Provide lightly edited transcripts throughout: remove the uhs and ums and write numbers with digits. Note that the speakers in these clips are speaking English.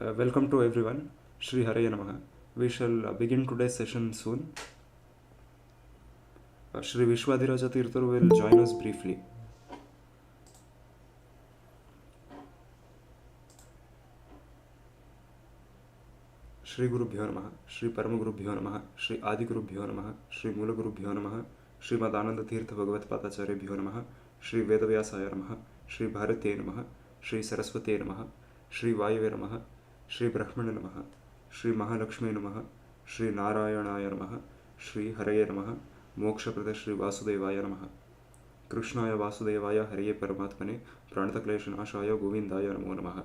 Welcome to everyone. Shri Haraya Namaha. We shall begin today's session soon. Shri Vishwadhiraja Tirtharu will join us briefly. Shri Guru Bhyo Namaha, Shri Paramaguru Bhyo Namaha, Shri Adi Guru Bhyo Namaha, Shri Mula Guru Bhyo Namaha, Shri Madhananda Tirtha Bhagavat Patacharya Bhyo Namaha, Shri Vedavyasaya Namaha, Shri Bharate Namaha, Shri Saraswate Namaha, Shri Vayave Namaha, Shri Brahmana Namaha, Shri Mahalakshmi Namaha, Shri Narayanaya Namaha, Shri Haraye Namaha, Mokshaprada Shri Vasudevaya Namaha. कृष्णाय वासुदेवाय हरिये परमात्मने प्रणतक्लेशनाशाय गोविन्दाय नमो नमः.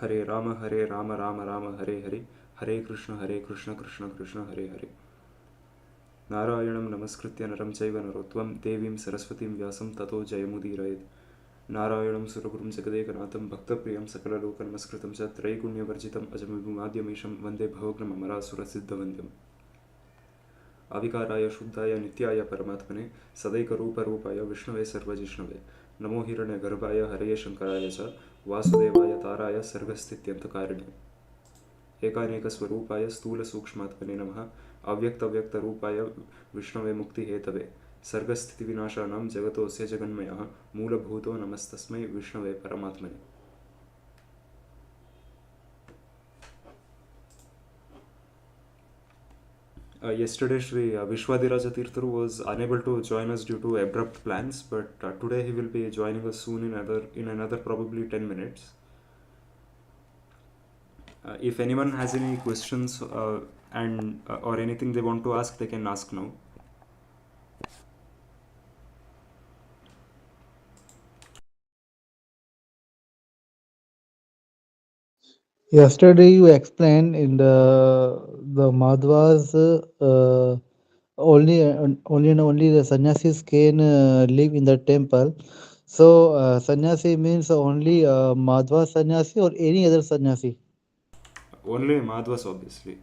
हरे राम राम राम हरे हरे हरे कृष्ण कृष्ण कृष्ण हरे हरे. नारायणं नमस्कृत्य नरं चैव नरोत्तमं देवीं सरस्वतीं व्यासं ततो जयमुदीरयेत्. नारायणं सुरगुरुं जगदेकनाथं भक्तप्रियं सकललोकनमस्कृतं च त्रैगुण्यवर्जितम् अजमिमाद्यमीशं वन्दे भवग्नममरासुरसिद्धवन्द्यम्. अविकाराय शुद्धाय नित्याय परमात्मने सदैकरूपरूपाय विष्णवे सर्वजिष्णवे नमो हिरण्यगर्भाय हरये शंकराय च वासुदेवाय ताराय सर्गस्थित्यन्तकारिणे एकानेकस्वरूपाय स्थूलसूक्ष्मात्मने नमः. अव्यक्तव्यक्तरूपाय विष्णवे मुक्तिहेतवे सर्गस्थितिविनाशानां जगतोऽस्य जगन्मयः मूलभूतो नमस्तस्मै विष्णवे परमात्मने. Yesterday, Sri Vishwadhiraja Tirtharu was unable to join us due to abrupt plans, but today he will be joining us soon in another probably 10 minutes. If anyone has any questions or anything they want to ask, they can ask now. Yesterday you explained in the Madhvas only the sannyasis can live in the temple. So sannyasi means only Madhva sannyasi or any other sannyasi? Only Madhvas, obviously.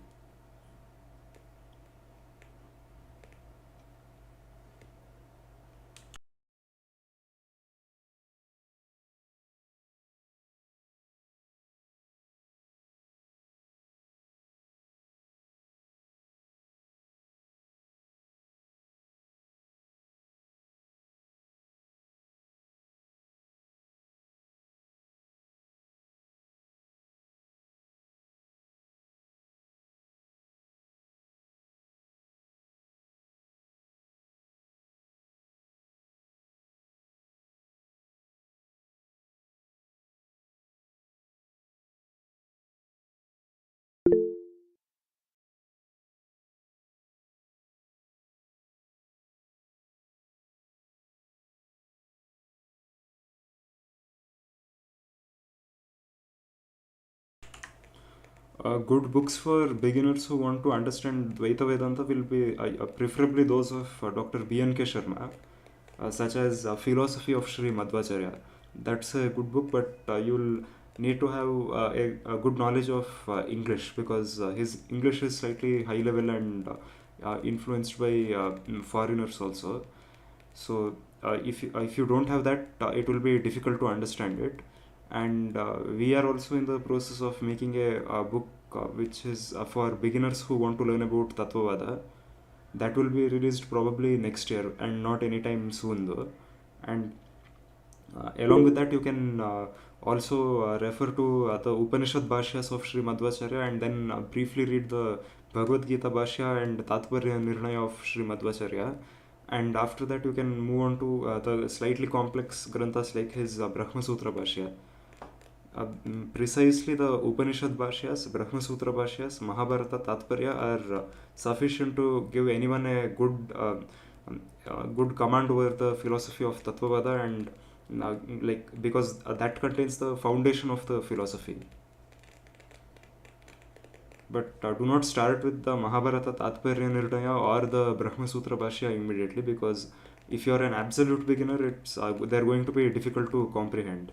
Good books for beginners who want to understand Dvaita Vedanta will be preferably those of Dr. B.N.K. Sharma, such as Philosophy of Sri Madhvacharya. That's a good book, but you'll need to have a good knowledge of English, because his English is slightly high level and influenced by foreigners also. So if you don't have that, it will be difficult to understand it. And we are also in the process of making a book which is for beginners who want to learn about Tattvavaada. That will be released probably next year and not anytime soon though. And along with that, you can also refer to the Upanishad Bhashyas of Sri Madhvacharya, and then briefly read the Bhagavad Gita Bhashya and Tatvarya Nirnaya of Sri Madhvacharya. And after that, you can move on to the slightly complex granthas like his Brahma Sutra Bhashya. Precisely the Upanishad Bhashyas, Brahma Sutra Bhashyas, Mahabharata, Tatparya are sufficient to give anyone a good command over the philosophy of Tattvavaada, and because that contains the foundation of the philosophy. But do not start with the Mahabharata, Tatparya Nirnaya or the Brahma Sutra Bhashya immediately, because if you are an absolute beginner, they're going to be difficult to comprehend.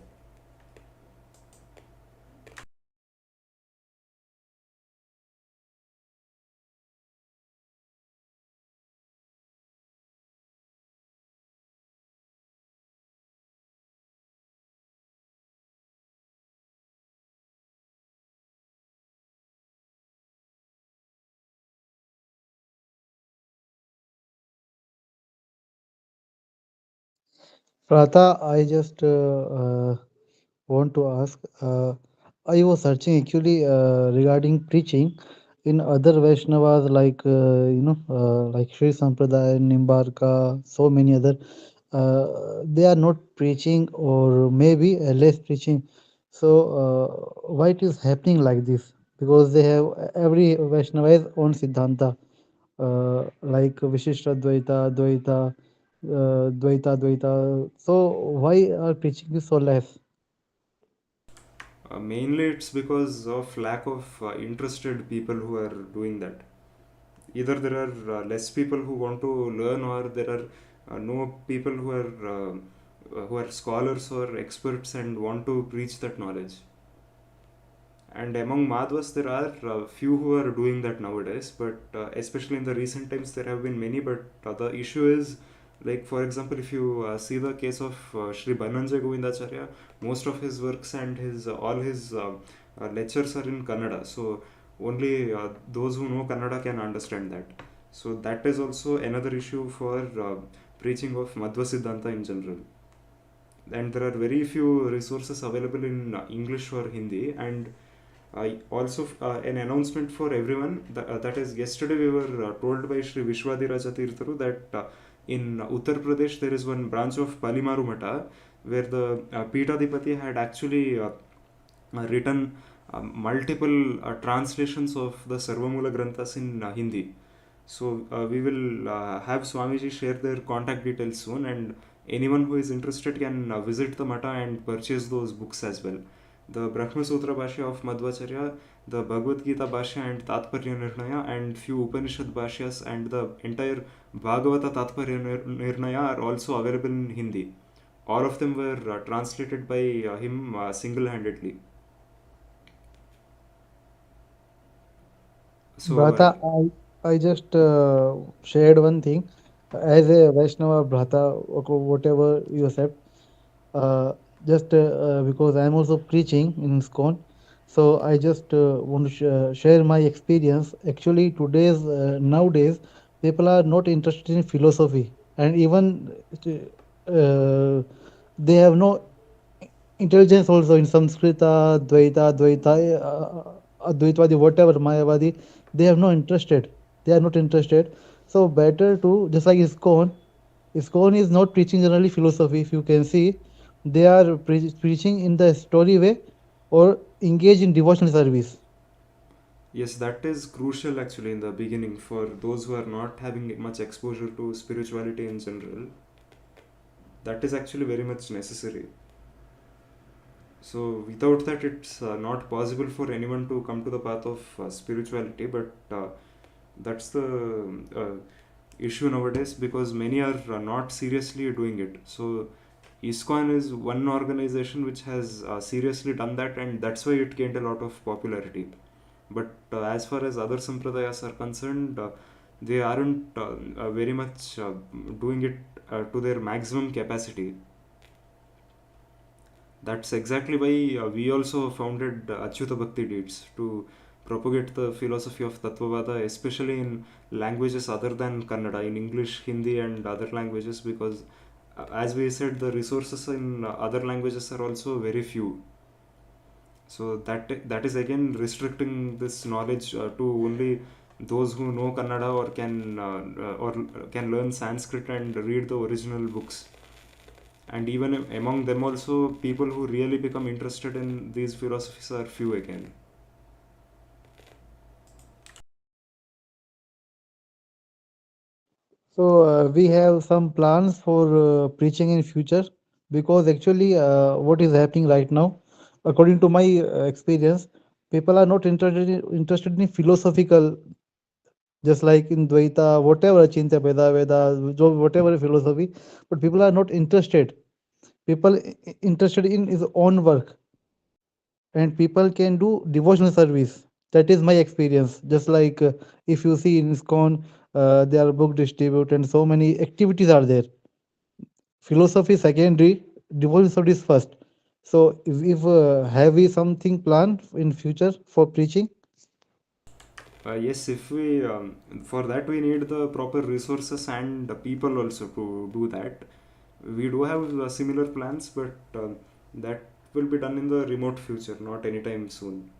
Pratha, I just want to ask. I was searching actually regarding preaching in other Vaishnavas like like Sri Sampradaya, Nimbarka, so many other. They are not preaching or maybe less preaching. So why it is happening like this? Because they have every Vaishnava has own Siddhanta, like Vishishta Dvaita, Dvaita. So why are preaching is so less? Mainly, it's because of lack of interested people who are doing that. Either there are less people who want to learn, or there are no people who are scholars or experts and want to preach that knowledge. And among Madhvas, there are few who are doing that nowadays, but especially in the recent times, there have been many. But the issue is, like, for example, if you see the case of Sri Bananjay Govindacharya, most of his works and his all his lectures are in Kannada. So only those who know Kannada can understand that. So that is also another issue for preaching of Madhva Siddhanta in general. And there are very few resources available in English or Hindi. And also an announcement for everyone, that is, yesterday we were told by Sri Vishwadiraja Tirtharu that in Uttar Pradesh there is one branch of Palimaru Mata where the Peethadipati had actually written multiple translations of the Sarvamula Granthas in Hindi. So we will have Swamiji share their contact details soon, and anyone who is interested can visit the Mata and purchase those books as well. The Brahma Sutra Bhashya of Madhvacharya, the Bhagavad Gita Bhashya and Tatparya Nirnaya, and few Upanishad Bhashyas, and the entire Bhagavata Tatparya Nirnaya are also available in Hindi. All of them were translated by him single handedly. So, Bhrata, I just shared one thing. As a Vaishnava Bhrata, whatever you said, uh, just because I am also preaching in ISKCON, so I just want to share my experience. Actually, nowadays, people are not interested in philosophy, and even they have no intelligence also in Samskrita, Advaitvadi, whatever, Mayavadi, they have no interested. They are not interested. So better to, just like ISKCON is not preaching generally philosophy. If you can see, they are preaching in the story way or engage in devotional service. yes, that is crucial actually in the beginning for those who are not having much exposure to spirituality in general. That is actually very much necessary. So, without that, it's not possible for anyone to come to the path of spirituality. But that's the issue nowadays, because many are not seriously doing it. So, ISKCON is one organization which has seriously done that, and that's why it gained a lot of popularity. But as far as other sampradayas are concerned, they aren't very much doing it to their maximum capacity. That's exactly why we also founded Achyuta Bhakti Deeds to propagate the philosophy of Tattvavaada, especially in languages other than Kannada, in English, Hindi, and other languages, because as we said, the resources in other languages are also very few. So that is again restricting this knowledge to only those who know Kannada or can learn Sanskrit and read the original books. And even among them also, people who really become interested in these philosophies are few again. So we have some plans for preaching in future because actually what is happening right now, according to my experience, people are not interested in philosophical, just like in Dvaita, whatever Chintya Veda, whatever philosophy, but people are not interested. People interested in his own work, and people can do devotional service. That is my experience. Just like if you see in ISKCON, there are book distribute and so many activities are there. Philosophy secondary, devotional service first. So if have we something planned in future for preaching? Yes, if we for that we need the proper resources and the people also to do that. We do have similar plans, but that will be done in the remote future, not anytime soon.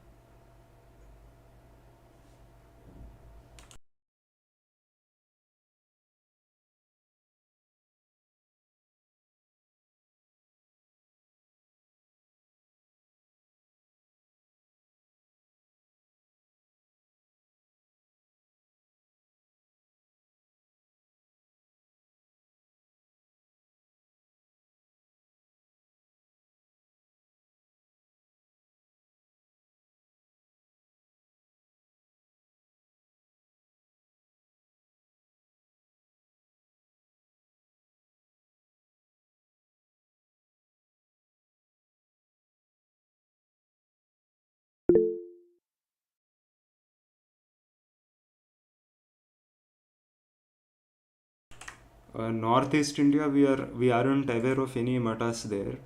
Northeast India, we aren't aware of any matas there.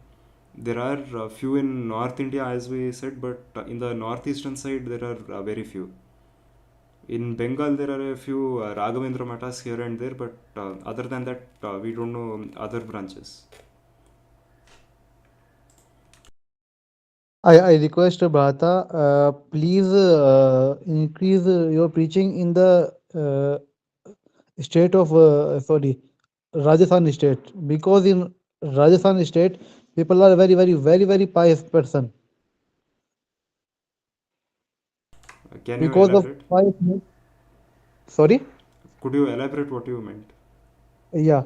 There are few in North India, as we said, but in the northeastern side, there are very few. In Bengal, there are a few Raghavendra matas here and there, but other than that, we don't know other branches. I request Bharata, please increase your preaching in the state of sorry, Rajasthan state, because in Rajasthan state people are very pious person. Can you Because of elaborate? pious, sorry, Could you elaborate what you meant? yeah.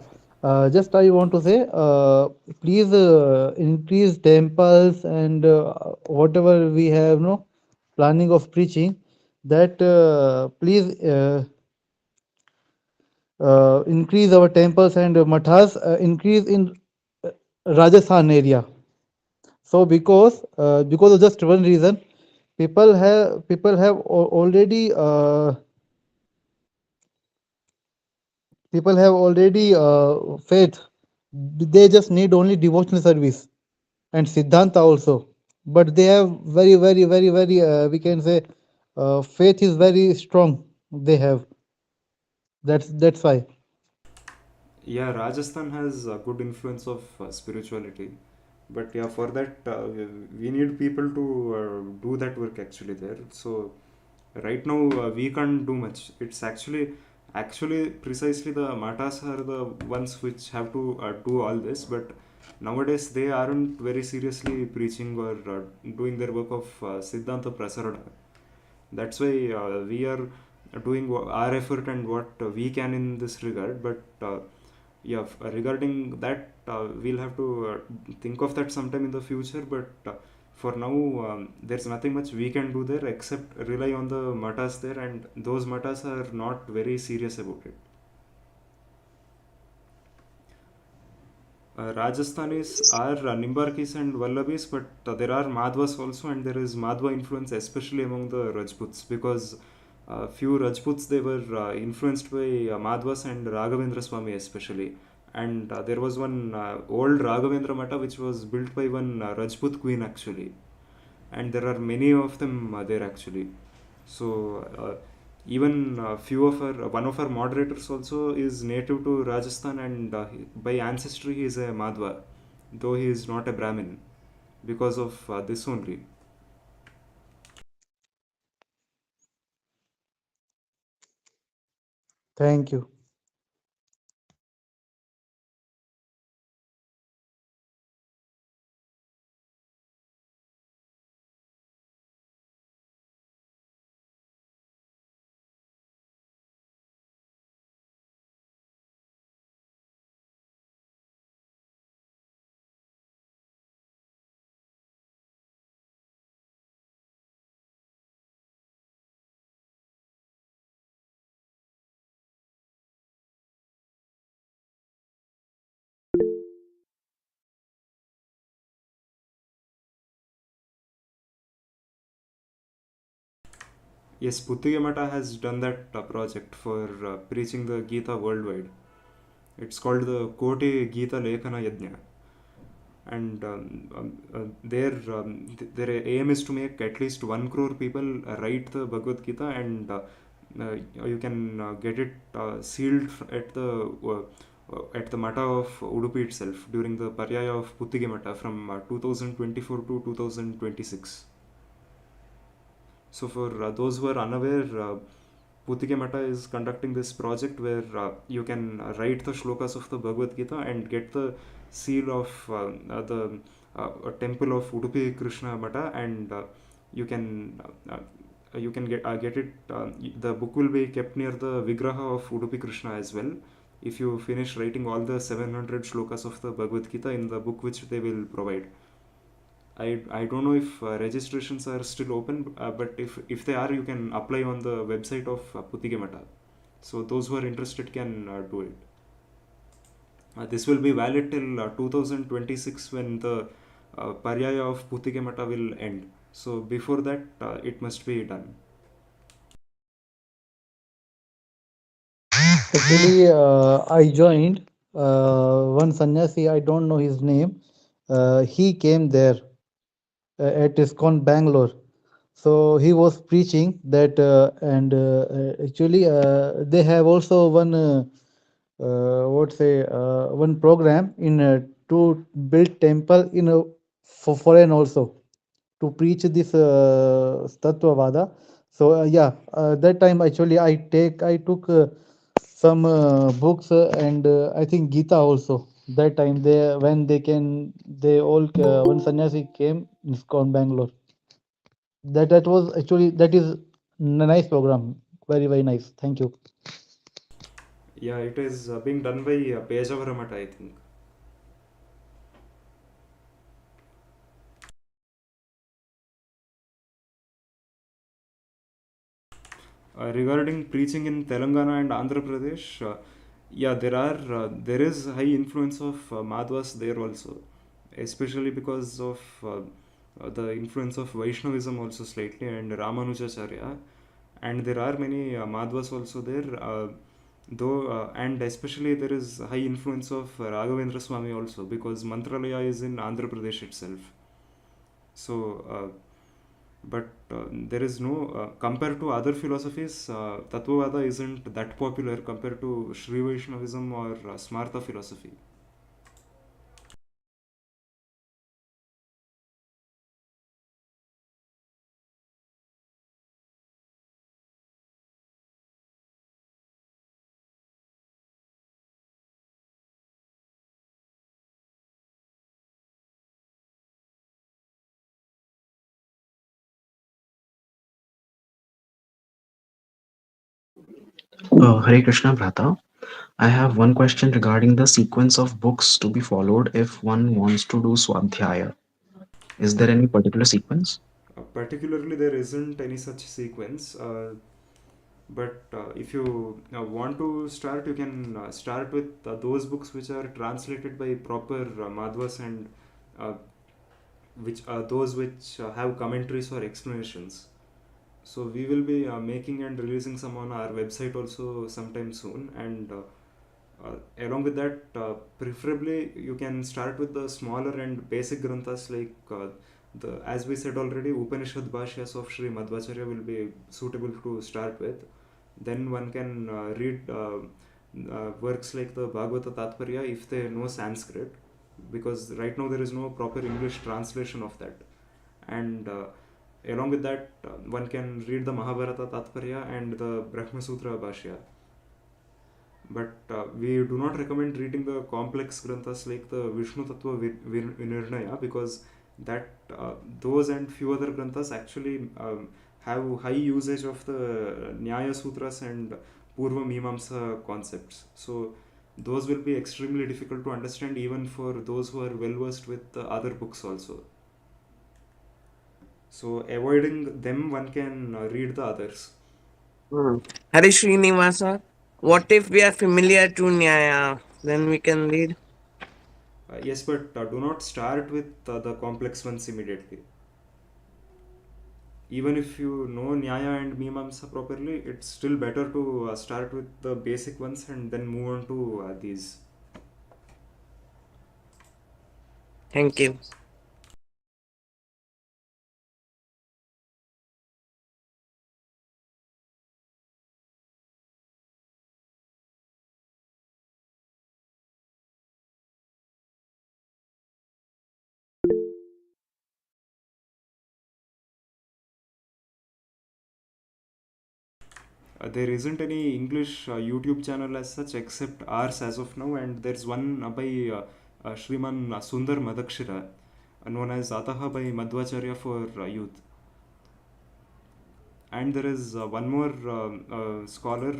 Just I want to say, please increase temples and whatever we have no planning of preaching, that please increase our temples and mathas, increase in Rajasthan area. So because of just one reason, people have already faith. They just need only devotional service and Siddhanta also. But they have very we can say faith is very strong. They have, that's why. Yeah, Rajasthan has a good influence of spirituality, but yeah, for that we need people to do that work actually there. So right now we can't do much. It's actually precisely the matas are the ones which have to do all this, but nowadays they aren't very seriously preaching or doing their work of Siddhanta Prasarana. That's why we are doing our effort and what we can in this regard, but yeah, regarding that we'll have to think of that sometime in the future, but for now there's nothing much we can do there except rely on the matas there, and those matas are not very serious about it. Rajasthanis are Nimbarkis and Vallabhis, but there are Madhvas also, and there is Madhva influence, especially among the Rajputs, because few Rajputs they were influenced by Madhvas and Raghavendra Swami especially. And there was one old Raghavendra Mata which was built by one Rajput queen actually, and there are many of them there actually. So even few of our one of our moderators also is native to Rajasthan, and by ancestry he is a Madhva, though he is not a Brahmin, because of this only. Thank you. Yes, Puttigemata has done that project for preaching the Gita worldwide. It's called the Koti Gita Lekhana Yajna, and their aim is to make at least 1 crore people write the Bhagavad Gita, and you can get it sealed at at the Mata of Udupi itself during the Paryaya of Puttige Mata from 2024 to 2026. So for those who are unaware, Puttige Mata is conducting this project where you can write the shlokas of the Bhagavad Gita and get the seal of the a temple of Udupi Krishna Mata, and you can get it. The book will be kept near the Vigraha of Udupi Krishna as well. If you finish writing all the 700 shlokas of the Bhagavad Gita in the book which they will provide. I don't know if registrations are still open, but if they are, you can apply on the website of Puttige Mata. So those who are interested can do it. This will be valid till 2026 when the Paryaya of Puttige Mata will end. So before that, it must be done. Actually, I joined one sannyasi. I don't know his name. He came there at ISKCON Bangalore. So he was preaching that, and actually, they have also one what say one program in to build temple in for foreign also to preach this Tattvavaada. So yeah, that time actually I took some books and I think Gita also. That time they all one sannyasi came in ISKCON Bangalore. That was actually that is nice program, very nice. Thank you. Yeah, it is being done by Pejavara Mata, I think. Regarding preaching in Telangana and Andhra Pradesh, yeah, there is high influence of Madhvas there also, especially because of the influence of Vaishnavism also slightly and Ramanujacharya, and there are many Madhvas also there. Though and especially there is high influence of Raghavendra Swami also because Mantralaya is in Andhra Pradesh itself. So but there is no compared to other philosophies, Tattvavaada isn't that popular compared to Sri Vaishnavism or Smarta philosophy. Hare Krishna, Bhrata. I have one question regarding the sequence of books to be followed if one wants to do Swadhyaya. Is there any particular sequence? Particularly, there isn't any such sequence, but if you want to start, you can start with those books which are translated by proper Madhvas and uh, which those which have commentaries or explanations. So we will be making and releasing some on our website also sometime soon, and along with that, preferably you can start with the smaller and basic granthas like the as we said already, Upanishad Bhashyas of Sri Madhvacharya will be suitable to start with. Then one can read works like the Bhagavata Tatparya if they know Sanskrit, because right now there is no proper English translation of that. And along with that, one can read the Mahabharata Tatparya and the Brahma Sutra Bhashya. But we do not recommend reading the complex granthas like the Vishnu Tattva Vinirnaya, because that those and few other granthas actually have high usage of the Nyaya Sutras and Purva Mimamsa concepts. So those will be extremely difficult to understand even for those who are well versed with the other books also. So avoiding them, one can read the others. Hmm. Hare Srinivasa, what if we are familiar to Nyaya? Then we can read. Yes, but do not start with the complex ones immediately. Even if you know Nyaya and Mimamsa properly, it's still better to start with the basic ones and then move on to these. Thank you. There isn't any English YouTube channel as such except ours as of now, and there's one by Shriman Sundar Madhvacharya, known as Ataha by Madhvacharya for youth. And there is one more scholar,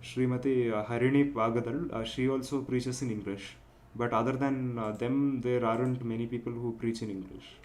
Srimati Harini Pagadal. She also preaches in English. But other than them, there aren't many people who preach in English.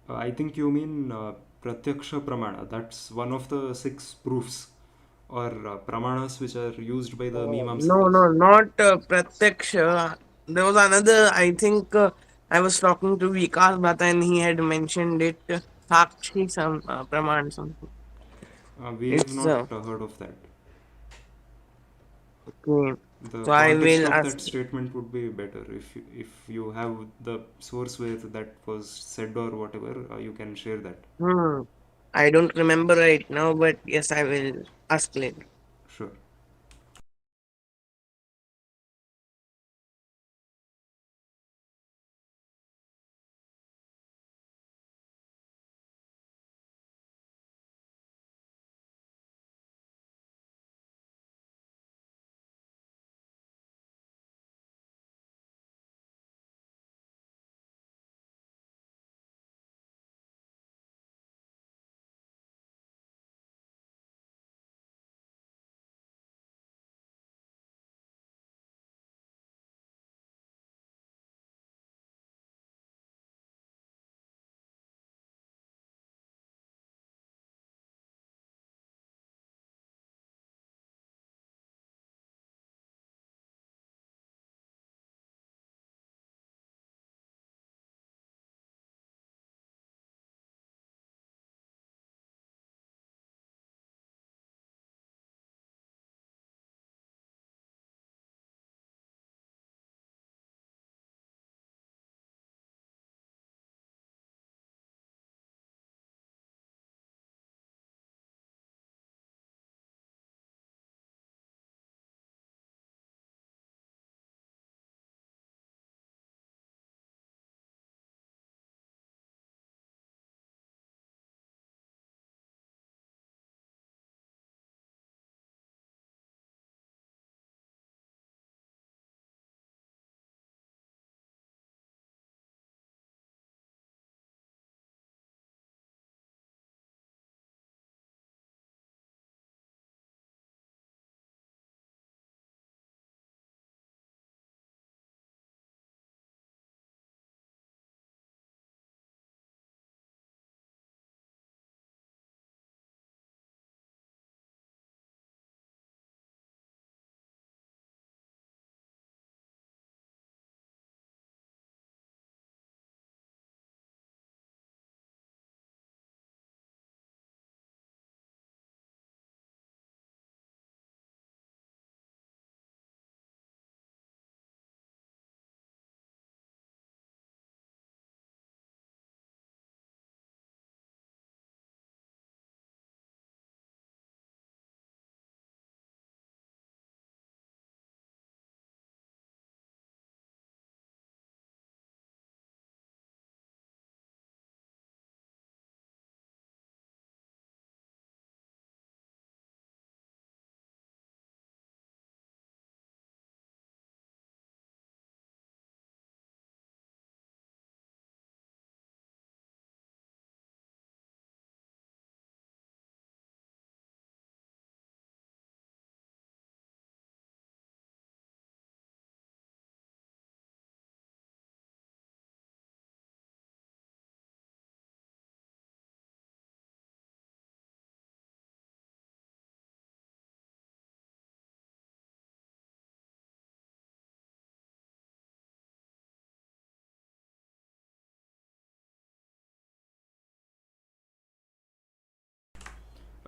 I think you mean Pratyaksha Pramana. That's one of the six proofs or pramanas which are used by the No, Mimamsakas. no, not Pratyaksha. There was another, I think I was talking to Vikas Bhatta and he had mentioned it. Sakshi, some Praman, something. We have It's not heard of that. okay. The So I context will of ask. that statement would be better if you have the source where that was said or whatever. You can share that. Hmm. I don't remember right now, but yes, I will ask later. Sure.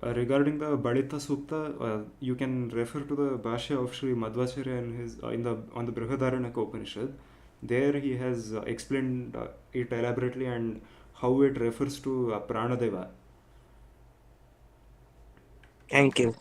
Regarding the Balita Sukta, you can refer to the Bhashya of Sri Madhvacharya in his on the Brihadaranyaka Upanishad. There he has explained it elaborately and how it refers to Pranadeva. Thank you.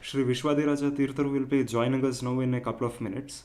Shri Vishwadiraja Tirthar will be joining us now in a couple of minutes.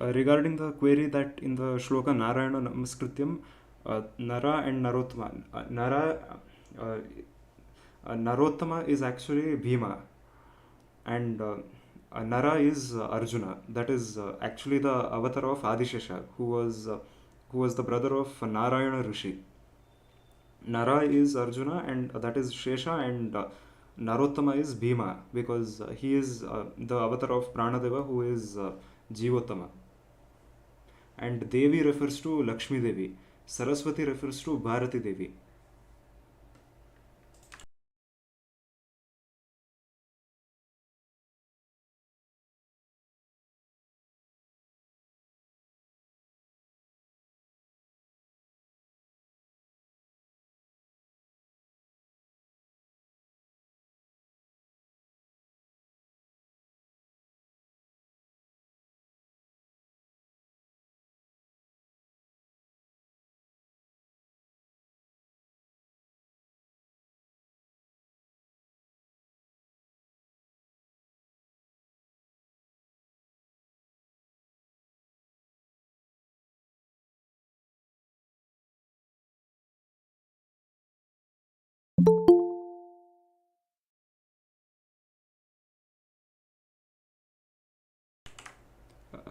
Regarding the query that in the shloka Narayana Namaskrityam, Nara and Narottama, uh, Narottama is actually Bhima, and Nara is Arjuna. That is actually the avatar of Adishesha, who was the brother of Narayana Rishi. Nara is Arjuna, and that is Shesha, and Narottama is Bhima, because he is the avatar of Pranadeva, who is Jivottama. And Devi refers to Lakshmi Devi. Saraswati refers to Bharati Devi.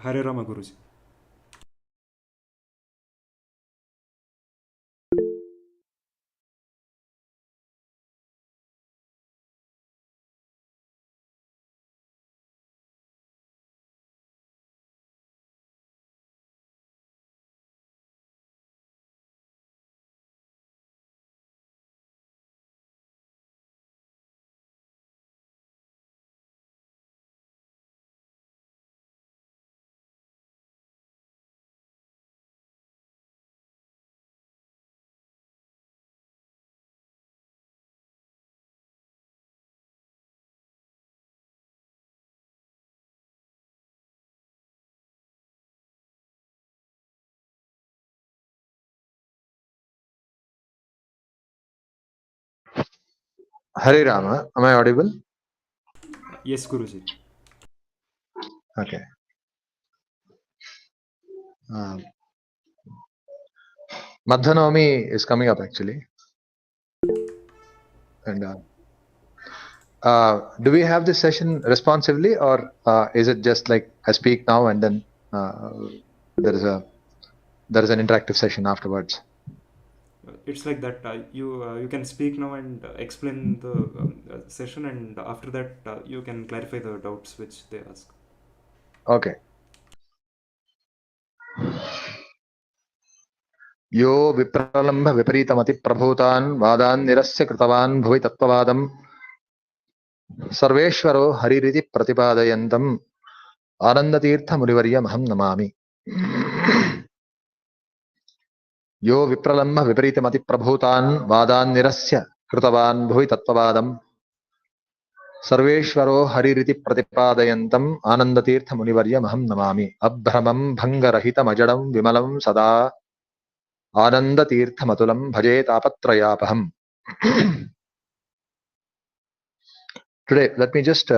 Hare Rama Guruji. Hari Rama, am I audible? Yes, Guruji. Okay. Madhvacharya is coming up actually. And do we have this session responsively, or is it just like I speak now and then there is an interactive session afterwards? It's like that. You can speak now and explain the session, and after that you can clarify the doubts which they ask. Okay. यो विप्रलम्भ विपरीतमति प्रभूतान् वादान् निरस्य कृतवान् भुवि तत्त्ववादम् सर्वेश्वरो हरिरिति प्रतिपादयन्तम् आनन्दतीर्थमुनिवर्यमहं नमामि. यो विप्रलम्भ विपरीतमति प्रभूतान् वादान् निरस्य कृतवान् भुवि तत्त्ववादम् सर्वेश्वरो हरिरिति प्रतिपादयन्तम् आनन्दतीर्थमुनिवर्यमहं नमामि. अभ्रमं भङ्गरहितमजडं विमलं सदा आनन्दतीर्थमतुलं भजे तापत्रयापहम्. Today, let me just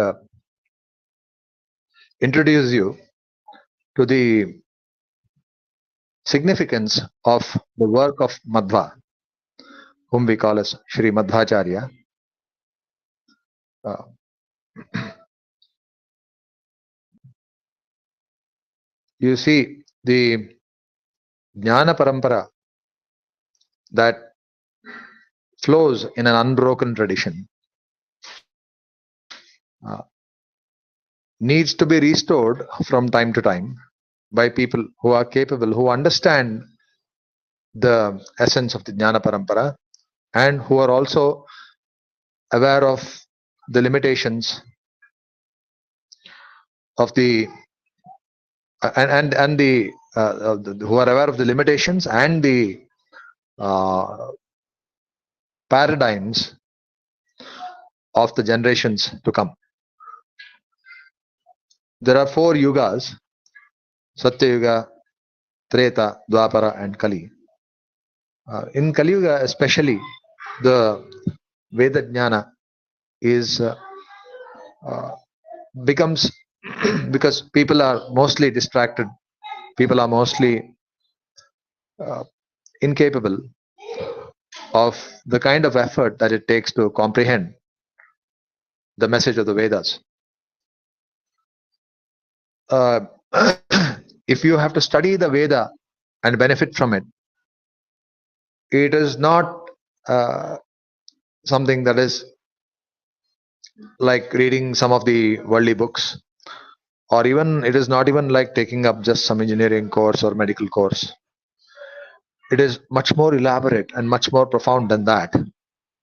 introduce you to the significance of the work of Madhva, whom we call as Sri Madhvacharya. You see, the Jnana Parampara that flows in an unbroken tradition needs to be restored from time to time by people who are capable, who understand the essence of the Jnana Parampara and who are also aware of the limitations of the and the who are aware of the limitations and the paradigms of the generations to come. There are 4 yugas: Satya Yuga, Treta, Dwapara, and Kali. In Kali Yuga, especially, the Veda Jnana is becomes because people are mostly distracted, people are mostly incapable of the kind of effort that it takes to comprehend the message of the Vedas. If you have to study the Veda and benefit from it, it is not something that is like reading some of the worldly books, or even it is not even like taking up just some engineering course or medical course. It is much more elaborate and much more profound than that.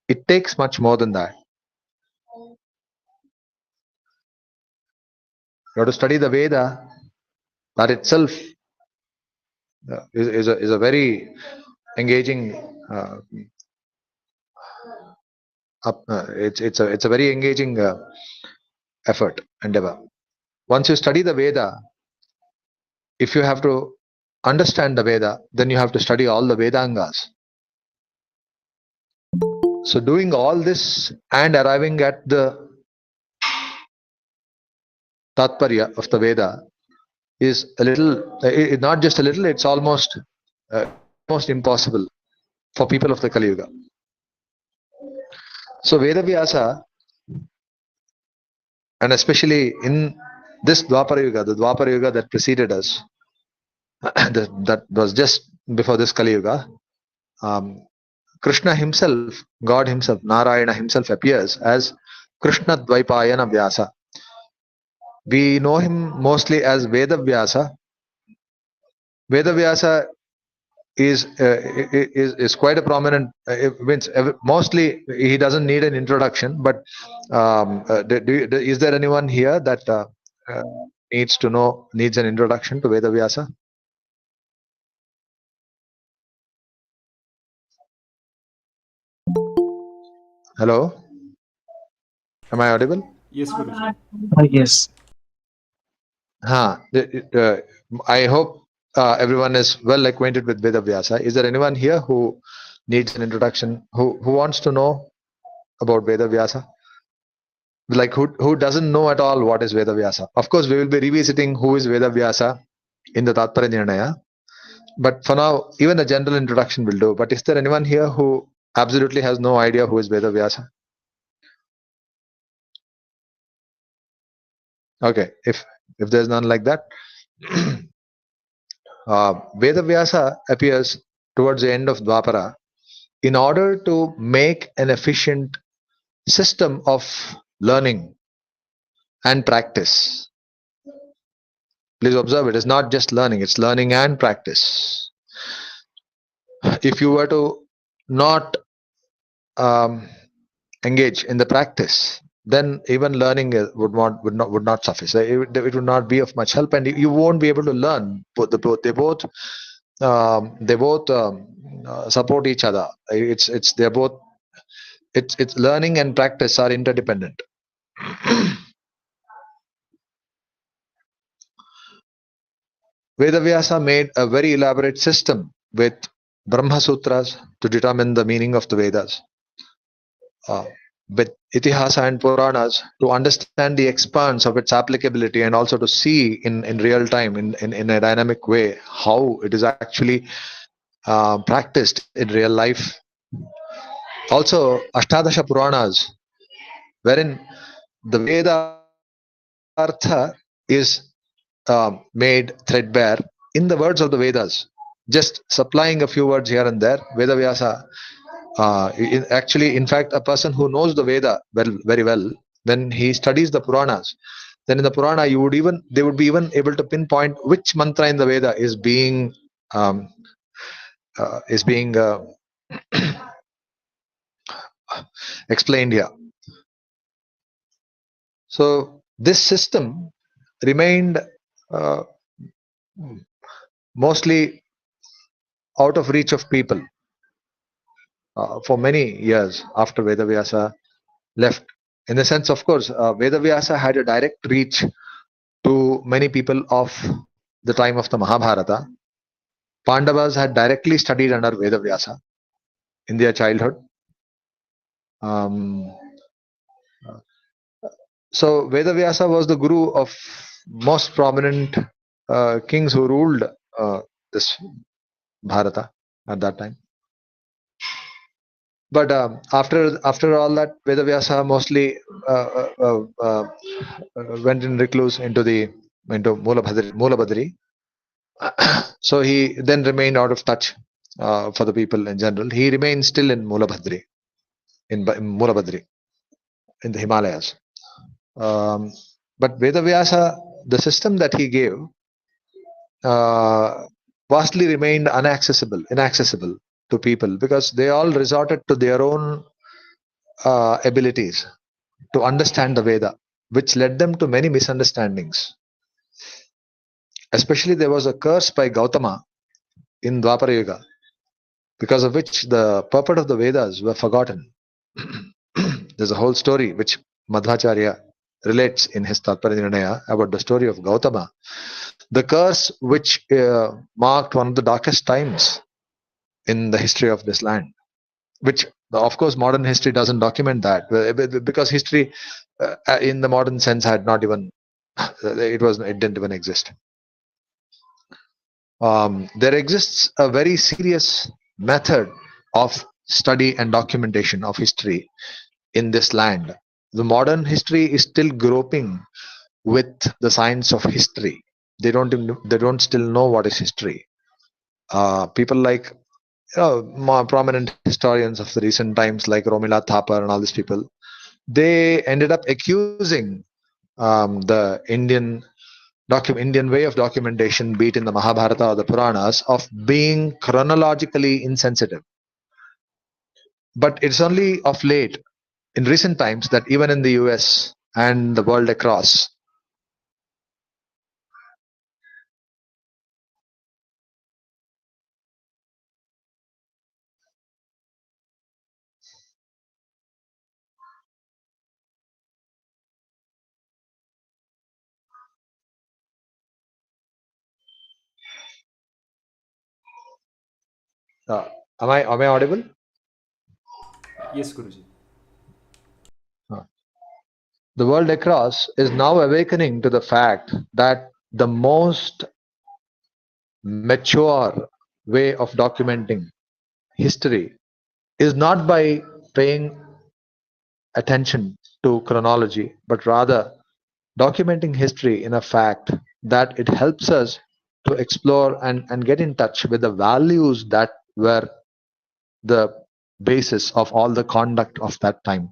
It takes much more than that. You have to study the Veda. That itself is a very engaging. It's a very engaging effort, endeavor. Once you study the Veda, if you have to understand the Veda, then you have to study all the Vedangas. So doing all this and arriving at the Tattvavaada of the Veda is a little, not just a little, it's almost impossible for people of the Kali Yuga. So Vedavyasa, and especially in this Dwapara Yuga, the Dwapara Yuga that preceded us, that was just before this Kali Yuga, Krishna himself, God himself, Narayana himself appears as Krishna Dvaipayana Vyasa. We know him mostly as Vedavyasa. Vedavyasa is quite a prominent. Mostly he doesn't need an introduction. But is there anyone here that needs an introduction to Vedavyasa? Hello, am I audible? Yes, Guruji. Yes. I hope everyone is well acquainted with Vedavyasa. Is there anyone here who needs an introduction, who wants to know about Veda Vyasa? Like who doesn't know at all what is Veda Vyasa? Of course, we will be revisiting who is Veda Vyasa in the Tatparya Nirnaya. But for now, even a general introduction will do. But is there anyone here who absolutely has no idea who is Veda Vyasa? Okay, if there's none like that, Veda Vyasa appears towards the end of Dwapara in order to make an efficient system of learning and practice. Please observe, it is not just learning, it's learning and practice. If you were to not engage in the practice, then even learning would not suffice. It would not be of much help, and you won't be able to learn. They both support each other. They're both it's learning and practice are interdependent. Vedavyasa made a very elaborate system with Brahma Sutras to determine the meaning of the Vedas, with Itihasa and Puranas to understand the expanse of its applicability and also to see in real time, in a dynamic way, how it is actually practiced in real life. Also, Ashtadasha Puranas, wherein the Vedartha is made threadbare in the words of the Vedas, just supplying a few words here and there. Vedavyasa, actually, in fact, a person who knows the Veda very well, when he studies the Puranas, then in the Purana, they would be even able to pinpoint which mantra in the Veda is being um, explained here. So this system remained uh, mostly out of reach of people for many years after Vedavyasa left. In the sense, of course, Vedavyasa had a direct reach to many people of the time of the Mahabharata. Pandavas had directly studied under Vedavyasa in their childhood. Um, so Vedavyasa was the guru of most prominent kings who ruled this Bharata at that time. But after all that, Vedavyasa mostly went in recluse into Mulabhadri. So he then remained out of touch for the people in general. He remained still in Mulabhadri, in Mulabhadri, in the Himalayas. But Vedavyasa, the system that he gave, vastly remained inaccessible to people because they all resorted to their own abilities to understand the Veda, which led them to many misunderstandings. Especially, there was a curse by Gautama in Dwapara Yuga, because of which the purport of the Vedas were forgotten. There's a whole story which Madhvacharya relates in his Tattvavaada Nirnaya about the story of Gautama, the curse which marked one of the darkest times in the history of this land, which of course modern history doesn't document that, because history in the modern sense had not even it didn't even exist. There exists a very serious method of study and documentation of history in this land. The modern history is still groping with the science of history. They don't still know what is history. People like more prominent historians of the recent times, like Romila Thapar and all these people, they ended up accusing the Indian way of documentation, be it in the Mahabharata or the Puranas, of being chronologically insensitive. But it's only of late, in recent times, that even in the US and the world across, am I audible? Yes, Guruji. the world across is now awakening to the fact that the most mature way of documenting history is not by paying attention to chronology, but rather documenting history in a fact that it helps us to explore and get in touch with the values that were the basis of all the conduct of that time.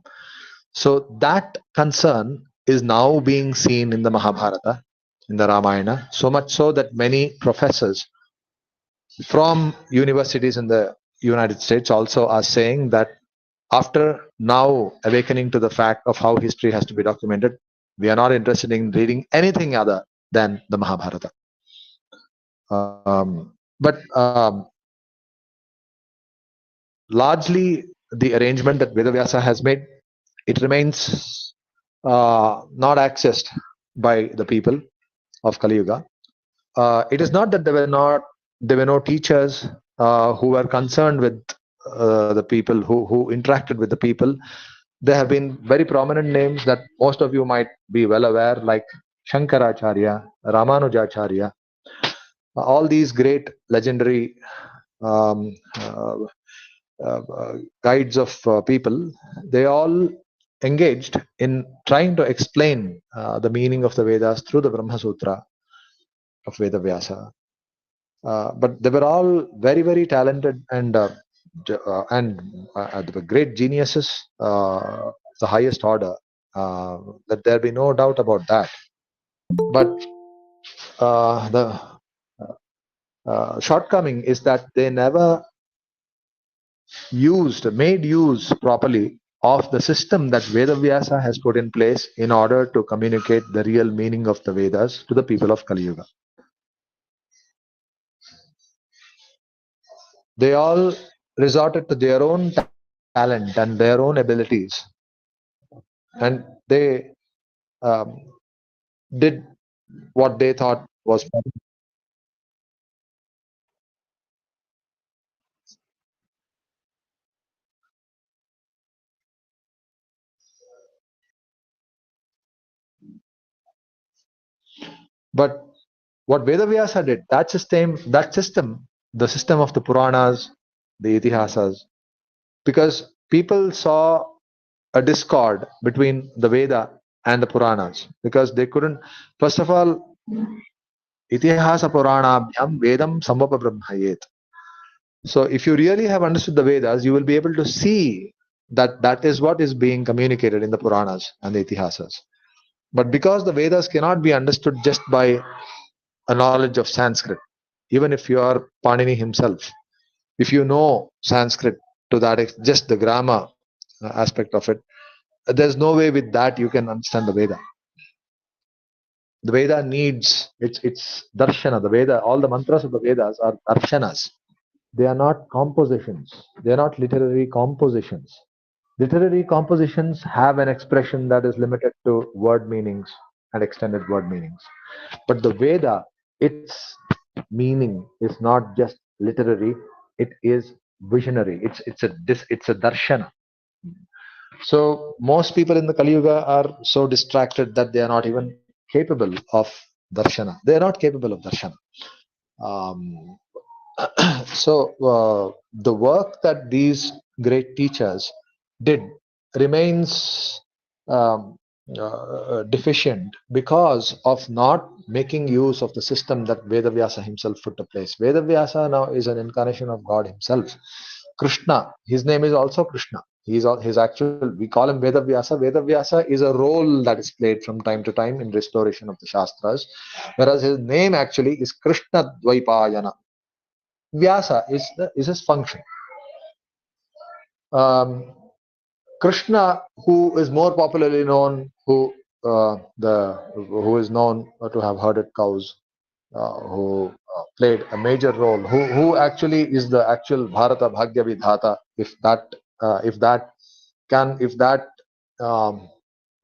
So that concern is now being seen in the Mahabharata, in the Ramayana, so much so that many professors from universities in the United States also are saying that after now awakening to the fact of how history has to be documented, we are not interested in reading anything other than the Mahabharata. But largely, the arrangement that Vedavyasa has made, it remains not accessed by the people of Kali Yuga. It is not that there were no teachers who were concerned with the people who interacted with the people. There have been very prominent names that most of you might be well aware, like Shankaracharya, Ramanujacharya, all these great legendary um, uh, guides of people. They all engaged in trying to explain the meaning of the Vedas through the Brahma Sutra of Vedavyasa. But they were all very, very talented and the great geniuses, the highest order. Let there be no doubt about that. But the shortcoming is that they never made use properly of the system that Vedavyasa has put in place in order to communicate the real meaning of the Vedas to the people of Kali Yuga. They all resorted to their own talent and their own abilities, and they um, did what they thought was possible. But what Vedavyasa did, that system, the system of the Puranas, the Itihasas, because people saw a discord between the Veda and the Puranas, because they couldn't. First of all, Itihasa Puranabhyam Vedam Samvapa Brahmayet. So if you really have understood the Vedas, you will be able to see that that is what is being communicated in the Puranas and the Itihasas. But because the Vedas cannot be understood just by a knowledge of Sanskrit, even if you are Panini himself, if you know Sanskrit to that just the grammar aspect of it, there's no way with that you can understand the Veda. The Veda needs it's darshana. The Veda, all the mantras of the Vedas are darshanas. They are not compositions. They are not literary compositions. Literary compositions have an expression that is limited to word meanings and extended word meanings. But the Veda, its meaning is not just literary; it is visionary. It's a darshana. So most people in the Kali Yuga are so distracted that they are not even capable of darshana. They are not capable of darshana. Um, so the work that these great teachers did remains um, deficient because of not making use of the system that Vedavyasa himself put to place. Vedavyasa now is an incarnation of God himself. Krishna, his name is also Krishna. His actual, we call him Vedavyasa. Vedavyasa is a role that is played from time to time in restoration of the Shastras, whereas his name actually is Krishna Dvaipayana. Vyasa is his function. Um, Krishna, who is more popularly known, who is known to have herded cows, who played a major role, who actually is the actual Bharata Bhagya Vidhata, if that um,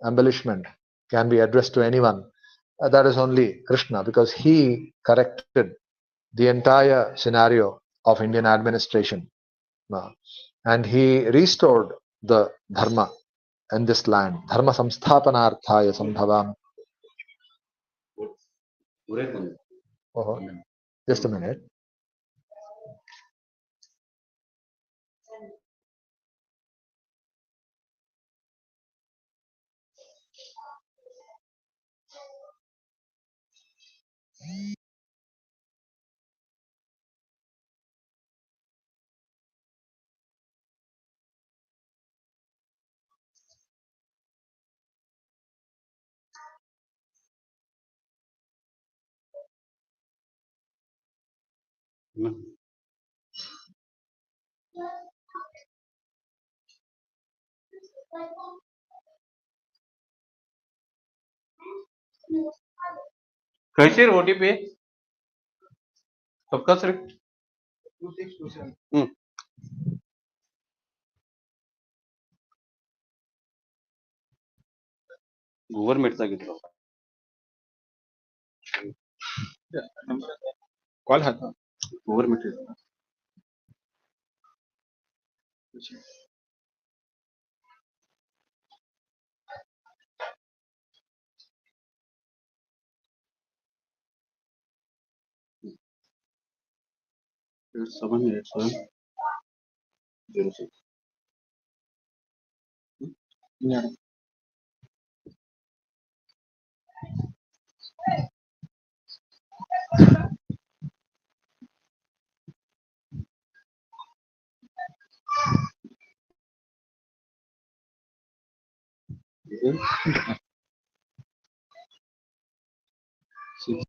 embellishment can be addressed to anyone, that is only Krishna, because he corrected the entire scenario of Indian administration, and he restored the dharma in this land. Dharma samsthapanarthaya sambhavam. Oh, just a minute. कैसे OTP सबका सिर्फ 2627 गव्हर्नमेंटचा घेतला call हा government Seven eight seven zero six. Yeah. Six.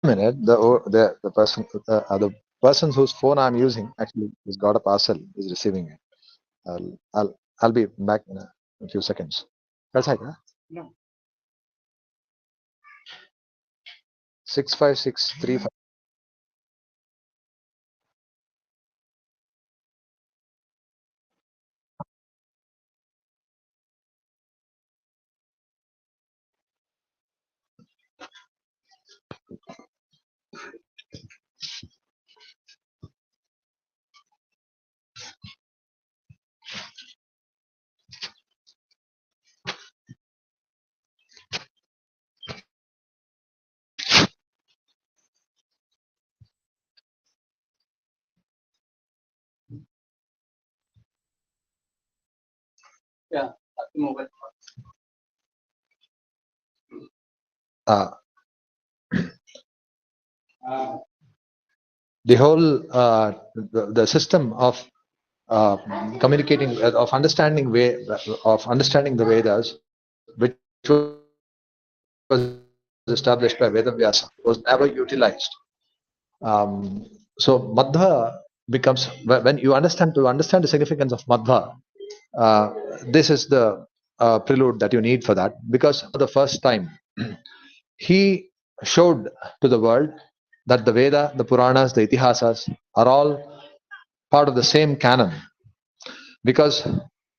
Minute. The person whose phone I'm using actually has got a parcel. Is receiving it. I'll be back in a few seconds. That's right. No. 65635. Yeah. Mobile. Uh, the whole the system of communicating of understanding the Vedas, which was established by Vedavyasa, was never utilized. So Madhva becomes, when you understand the significance of Madhva, this is the prelude that you need for that, because for the first time he showed to the world that the Veda, the Puranas, the Itihasas are all part of the same canon, because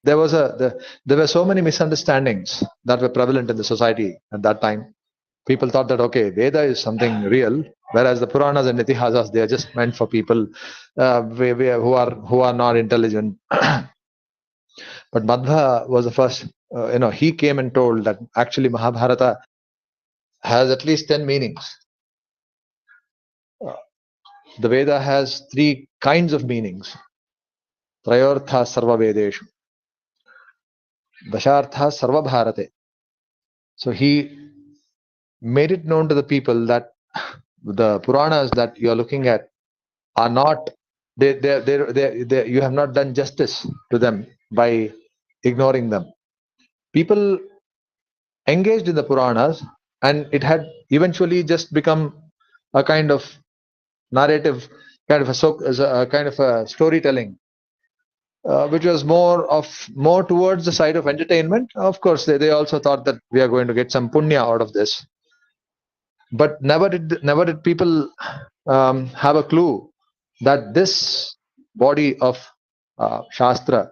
there were so many misunderstandings that were prevalent in the society at that time. People thought that okay, Veda is something real, whereas the Puranas and Itihasas, they are just meant for people who are not intelligent. But Madhva was the first. He came and told that actually Mahabharata has at least 10 meanings. The Veda has 3 kinds of meanings. Trayortha sarva Vedeshu, Dashartha sarva Bharate. So he made it known to the people that the Puranas that you are looking at are not, you have not done justice to them by ignoring them. People engaged in the Puranas, and it had eventually just become a kind of narrative, kind of a storytelling, which was more towards the side of entertainment. Of course, they also thought that we are going to get some punya out of this. But never did people have a clue that this body of Shastra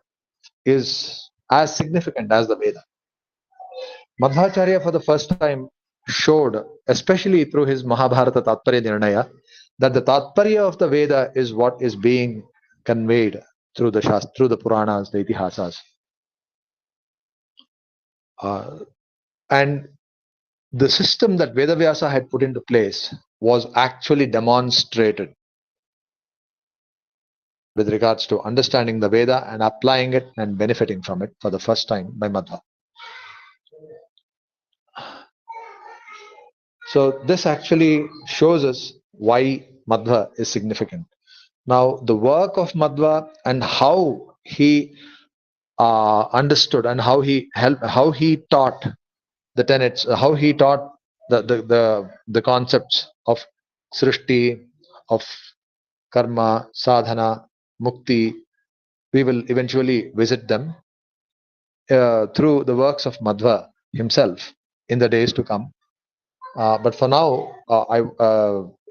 is as significant as the Veda. Madhvacharya for the first time showed, especially through his Mahabharata Tatparya Nirnaya, that the Tatparya of the Veda is what is being conveyed through the through the Puranas, the Itihasas. And the system that Vedavyasa had put into place was actually demonstrated with regards to understanding the Veda and applying it and benefiting from it for the first time by Madhva. So this actually shows us why Madhva is significant. Now, the work of Madhva and how he understood and how he helped, how he taught the tenets, how he taught the concepts of srishti, of karma, sadhana, mukti. We will eventually visit them through the works of Madhva himself in the days to come. But for now,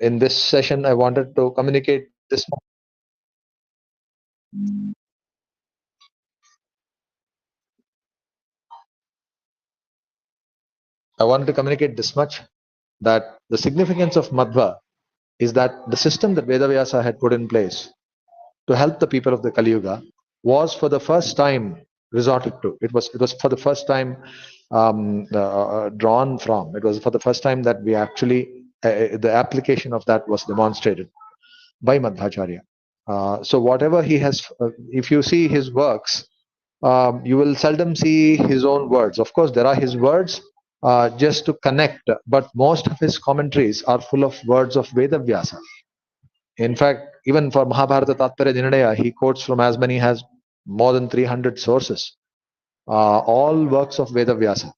in this session, I wanted to communicate this. I wanted to communicate this much, that the significance of Madhva is that the system that Vedavyasa had put in place to help the people of the Kali Yuga was for the first time resorted to. It was for the first time drawn from. It was for the first time that we actually the application of that was demonstrated by Madhvacharya. So whatever he has, if you see his works, you will seldom see his own words. Of course, there are his words just to connect, but most of his commentaries are full of words of Vedavyasa. In fact, even for Mahabharata Tatparya Nirnaya, he quotes from as many as more than 300 sources, all works of Vedavyasa.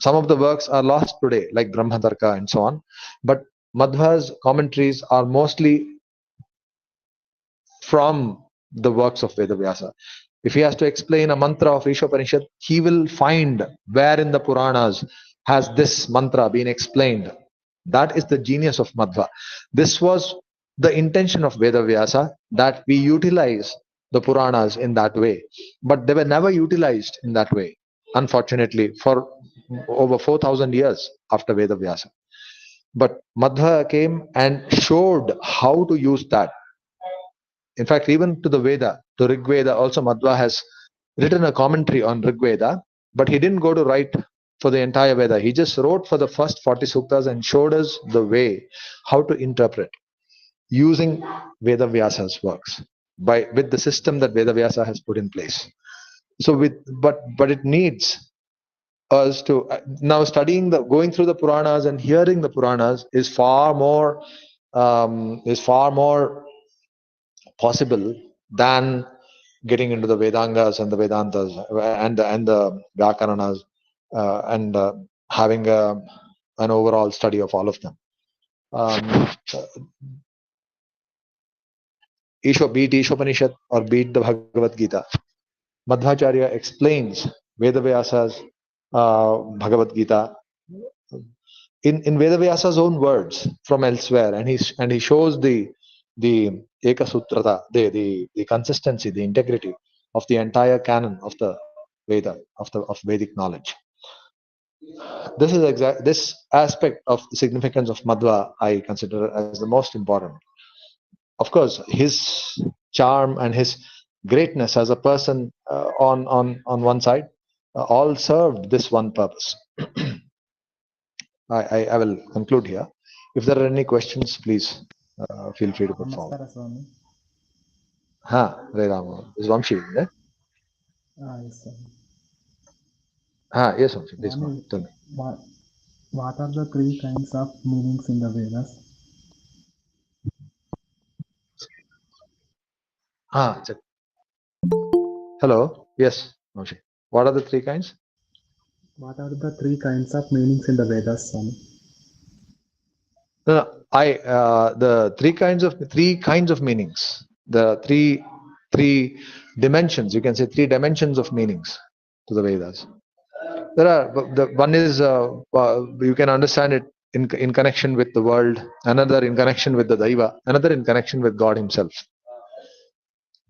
Some of the works are lost today, like Brahmatarka and so on, but Madhva's commentaries are mostly from the works of Vedavyasa. If he has to explain a mantra of Ishopanishad, he will find where in the Puranas has this mantra been explained. That is the genius of Madhva. This was the intention of Vedavyasa, that we utilize the Puranas in that way. But they were never utilized in that way, unfortunately, for over 4,000 years after Vedavyasa. But Madhva came and showed how to use that. In fact, even to the Veda, to Rig Veda, also Madhva has written a commentary on Rig Veda, but he didn't go to write for the entire Veda. He just wrote for the first 40 suktas and showed us the way how to interpret using Veda Vyasa's works with the system that Veda Vyasa has put in place. So but it needs us to now studying going through the Puranas and hearing the Puranas is far more possible than getting into the Vedangas and the Vedantas and the Vyakaranas and having an overall study of all of them. Beat Ishopanishad or beat the Bhagavad Gita, Madhvacharya explains Vedavyasa's Bhagavad Gita in Vedavyasa's own words from elsewhere, and he shows the ekasutrata, the consistency, the integrity of the entire canon of the Veda, of Vedic knowledge. This is this aspect of the significance of Madhva I consider as the most important. Of course, his charm and his greatness as a person on one side all served this one purpose. I will conclude here. If there are any questions, please feel free to put forward. Namaskara, Swami. Hare Rama. Is Vamshi there? Yes, Swami. Yes, Vamshi. Please, Swami, tell me. what are the three kinds of meanings in the Vedas? Check. Hello. Yes, Vamshi. What are the three kinds? What are the three kinds of meanings in the Vedas, Swami? No, the three kinds of meanings. The three dimensions. You can say three dimensions of meanings to the Vedas. There are the one is you can understand it in connection with the world, another in connection with the Daiva, another in connection with God Himself.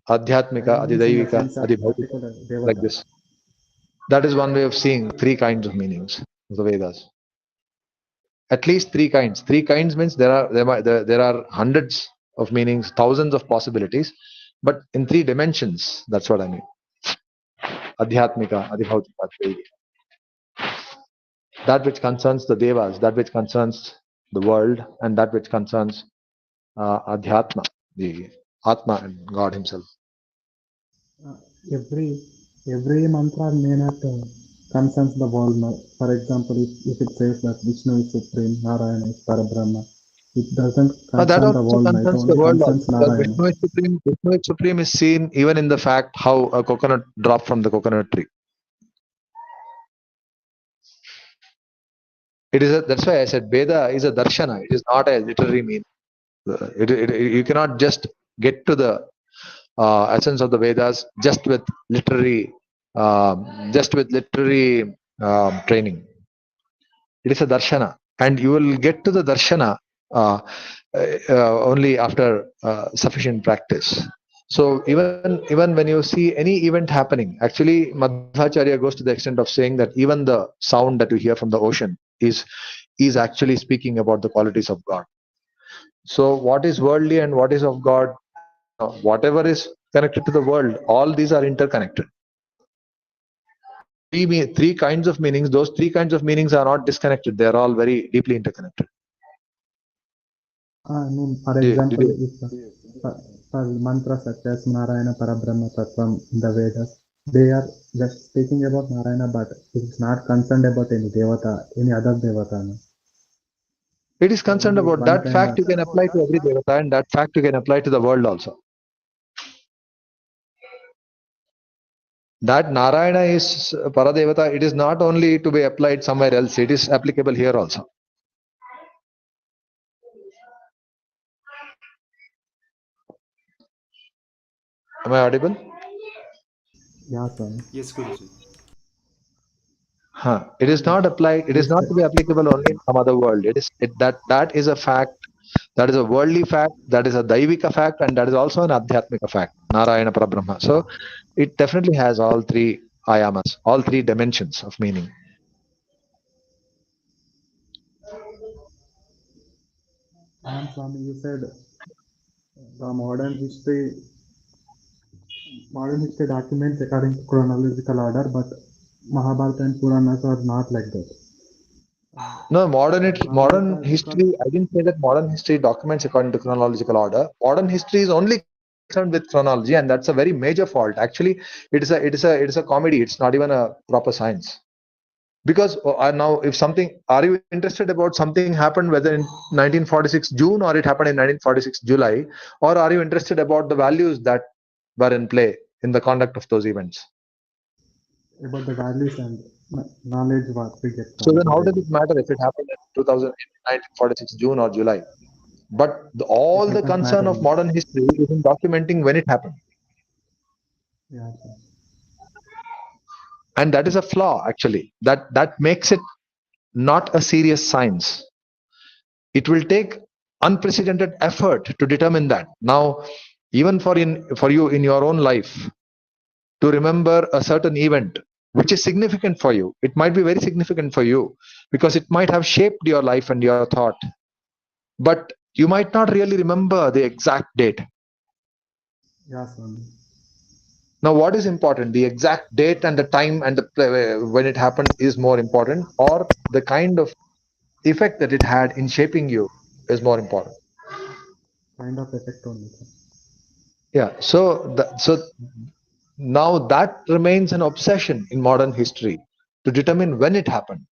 Adhyatmika, Daiva means in the Adidaivika, sense of Adibhautika, particular like devata. this. That is one way of seeing three kinds of meanings of the Vedas. At least three kinds. Three kinds means there are hundreds of meanings, thousands of possibilities, but in three dimensions. That's what I mean. Adhyatmika, Adibhautika, Advaita. That which concerns the devas, that which concerns the world, and that which concerns Adhyatma, the Atma and God Himself. Uh, every every mantra may not concerns the world. For example, if it says that Vishnu is supreme, Narayana is Parabrahma, it doesn't That concern the also world. It concerns the only world also, concerns because Narayana. Vishnu is supreme. Vishnu is supreme is seen even in the fact how a coconut dropped from the coconut tree. That's why I said Veda is a darshana. It is not a literary meaning. You cannot just get to the essence of the Vedas just with literary training. It is a darshana, and you will get to the darshana only after sufficient practice. So even when you see any event happening, actually Madhvacharya goes to the extent of saying that even the sound that you hear from the ocean is actually speaking about the qualities of God. So what is worldly and what is of God, whatever is connected to the world, all these are interconnected. Three kinds of meanings. Those three kinds of meanings are not disconnected. They are all very deeply interconnected. I mean, for Did example, you? if for mantras such as Narayana Parabrahma Tattvam in the Vedas, they are just speaking about Narayana, but it is not concerned about any devata, any other devata. No? It is concerned Only about one that kind fact of. you can apply to every devata, and that fact you can apply to the world also. That Narayana is Paradevata, it is not only to be applied somewhere else, it is applicable here also. Am I audible? Yeah, Swami. Yes, Guruji. It is not applied, it is Please, not to be applicable only in some other world. That is a fact, that is a worldly fact, that is a Daivika fact, and that is also an Adhyatmika fact, Narayana Parabrahma. So it definitely has all three ayamas, all three dimensions of meaning. and Swami, you said the modern history documents according to chronological order, but Mahabharata and Puranas are not like that. No, Why? modern Because history, I didn't say that modern history documents according to chronological order. Modern history is only concerned with chronology, and that's a very major fault. Actually, it is a comedy. It's not even a proper science. Because now, if something, are you interested about something happened whether in 1946 June or it happened in 1946 July, or are you interested about the values that were in play in the conduct of those events? about the values and knowledge what we get So from then, the how does it Vedas. matter if it happened in 1946 June or July? But It all the doesn't concern matter. of modern history is in documenting when it happened, Yeah, sir. and that is a flaw. Actually, that makes it not a serious science. It will take unprecedented effort to determine that. Now, even for you in your own life to remember a certain event which is significant for you, it might be very significant for you because it might have shaped your life and your thought, but you might not really remember the exact date. Yeah, Swami. Now, what is important? The exact date and the time and when it happened is more important, or the kind of effect that it had in shaping you is more important. Kind of effect only, sir. Yeah. So now that remains an obsession in modern history to determine when it happened.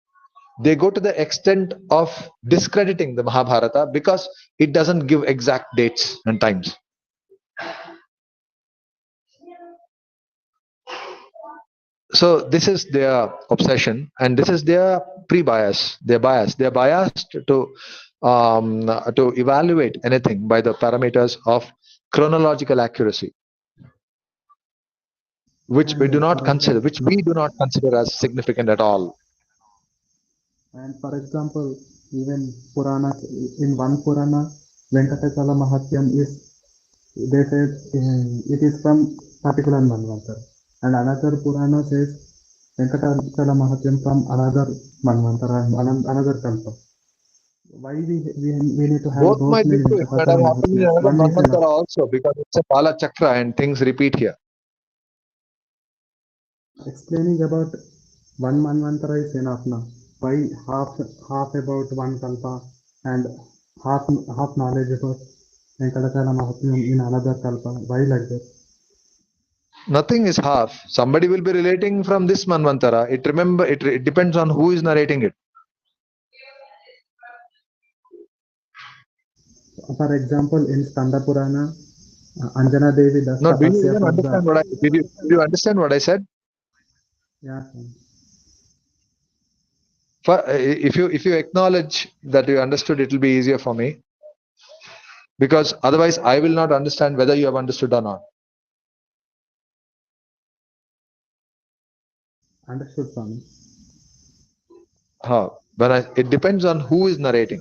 They go to the extent of discrediting the Mahabharata because it doesn't give exact dates and times. So this is their obsession, and this is their pre-bias. They're biased to evaluate anything by the parameters of chronological accuracy, And for example, which we do not consider as significant at all. for example, Even Purana, in one Purana, Venkatachala Mahatyam is, they said it is from particular Manvantara. And another Purana says Venkatachala Mahatyam from another Manvantara, another Kalpa. Why we need to have Both those might be many true. It might have Venkatachala happened in Mahatyams? another One is enough. Manvantara also because it's a Kala Chakra and things repeat here. Explaining about one Manvantara is enough now. Why half about one Kalpa and half knowledge about Venkatachala Mahatyam in another Kalpa? Why like that? Nothing is half. Somebody will be relating from this Manvantara. It depends on who is narrating it. For example, in Skanda Purana, Anjana Devi does No, do you tapasya even for understand the. did you understand what I said? Yeah, sir. If you acknowledge that you understood, it will be easier for me because otherwise I will not understand whether you have understood or not. Understood, Swami. How? It depends on who is narrating.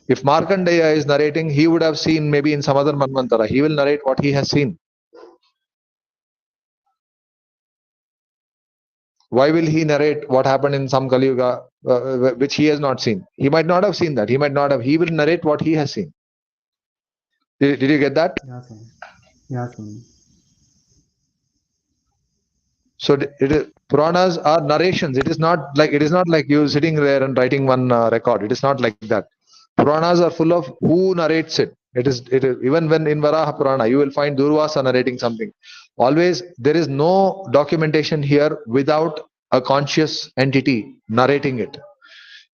If Markandeya is narrating, he would have seen maybe in some other Manvantara. He will narrate what he has seen. Why will he narrate what happened in some Kali Yuga, which he has not seen? He might not have seen that. He might not have. He will narrate what he has seen. Did you get that? Yeah, Swami. Yeah, Swami. So Puranas are narrations. It is not like you sitting there and writing one record. It is not like that. Puranas are full of who narrates it. It is even when in Varaha Purana you will find Durvasa narrating something. Always there is no documentation here without a conscious entity narrating it.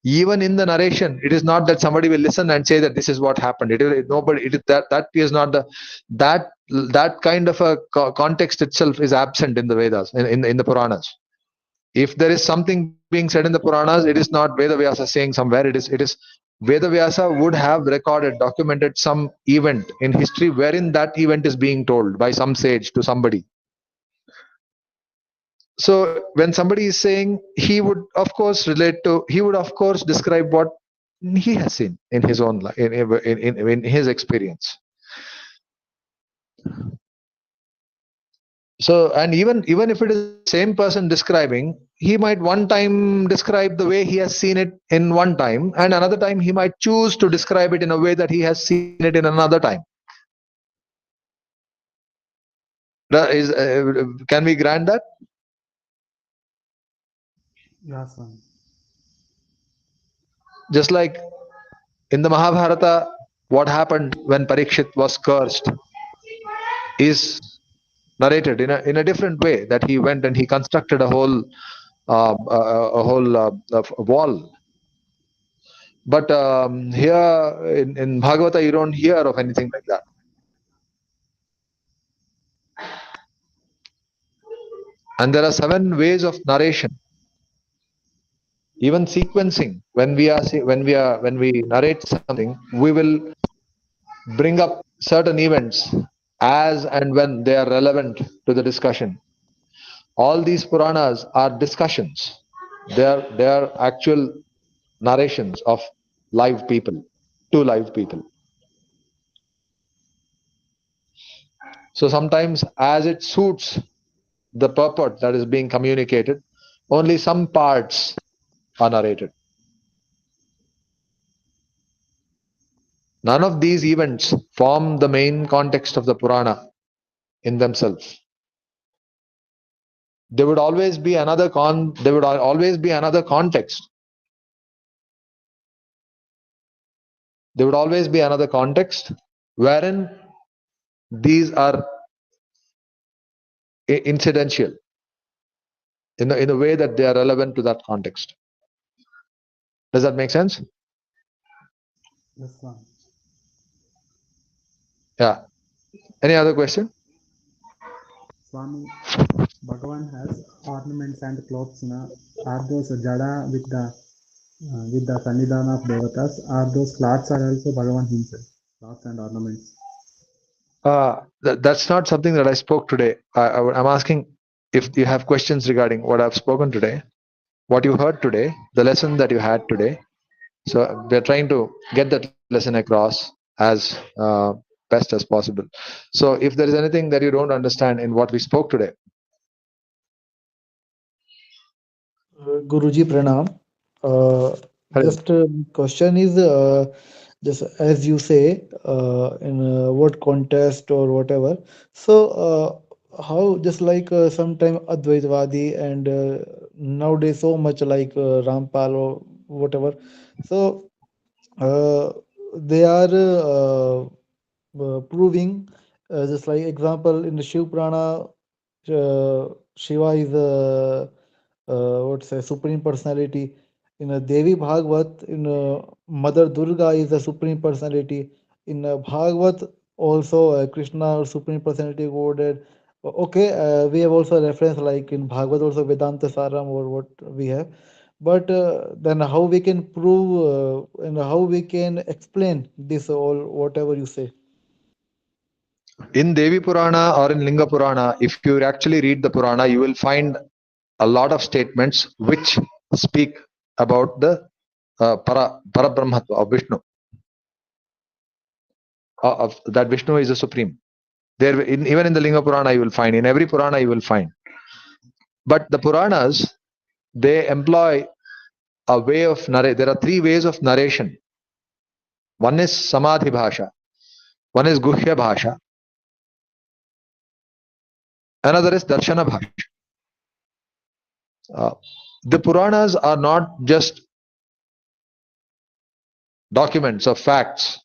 Even in the narration, it is not that somebody will listen and say that this is what happened. It is nobody. It is that is not the that that kind of a context itself is absent in the Vedas in the Puranas. If there is something being said in the Puranas, it is not Veda Vyasa saying somewhere. It is Veda Vyasa would have recorded, documented some event in history wherein that event is being told by some sage to somebody. So when somebody is saying, he would of course describe what he has seen in his own life, in his experience. So, and even if it is the same person describing, he might one time describe the way he has seen it in one time, and another time he might choose to describe it in a way that he has seen it in another time. Can we grant that? Yeah, Swami. Just like in the Mahabharata, what happened when Parikshit was cursed is narrated in a different way. That he went and he constructed a whole wall. But here in Bhagavata, you don't hear of anything like that. And there are 7 ways of narration, even sequencing. When we narrate something, we will bring up certain events as and when they are relevant to the discussion. All these Puranas are discussions. They are actual narrations of live people, to live people. So sometimes, as it suits the purport that is being communicated, only some parts are narrated. None of these events form the main context of the Purana in themselves. There would always be another context. There would always be another context wherein these are incidental in a way that they are relevant to that context. Does that make sense? Yes, Swami. Yeah. Any other question? Swami, Bhagavan has ornaments and clothes. Na? Are those jada with the Sannidhana of Devatas? Are those cloths are also Bhagavan himself? Cloths and ornaments. That's not something that I spoke today. I'm asking if you have questions regarding what I've spoken today, what you heard today, the lesson that you had today. So we are trying to get that lesson across as best as possible. So if there is anything that you don't understand in what we spoke today, Guruji Pranam. Uh, Hare just question is just as you say in what contest or whatever. So how just like sometime Advaitvadi and nowadays so much like Rampal or whatever. So uh, they are proving just like example in the Shiv Purana, Shiva is what's a supreme personality. In a Devi Bhagavad, in Mother Durga is a supreme personality. In Bhagavad, also Krishna or supreme personality quoted. Okay, we have also reference like in Bhagavad also Vedanta Saram or what we have. But then how we can prove and how we can explain this all whatever you say. in Devi Purana or in Linga Purana, if you actually read the Purana, you will find a lot of statements which speak about the Parabrahmatva of Vishnu, of that Vishnu is the supreme. There, even in the Linga Purana, you will find, in every Purana, you will find. But the Puranas, they employ a way of narrate. There are three ways of narration. One is Samadhi Bhasha, one is Guhya Bhasha, another is Darshana Bhasha. Uh, the Puranas are not just documents of facts.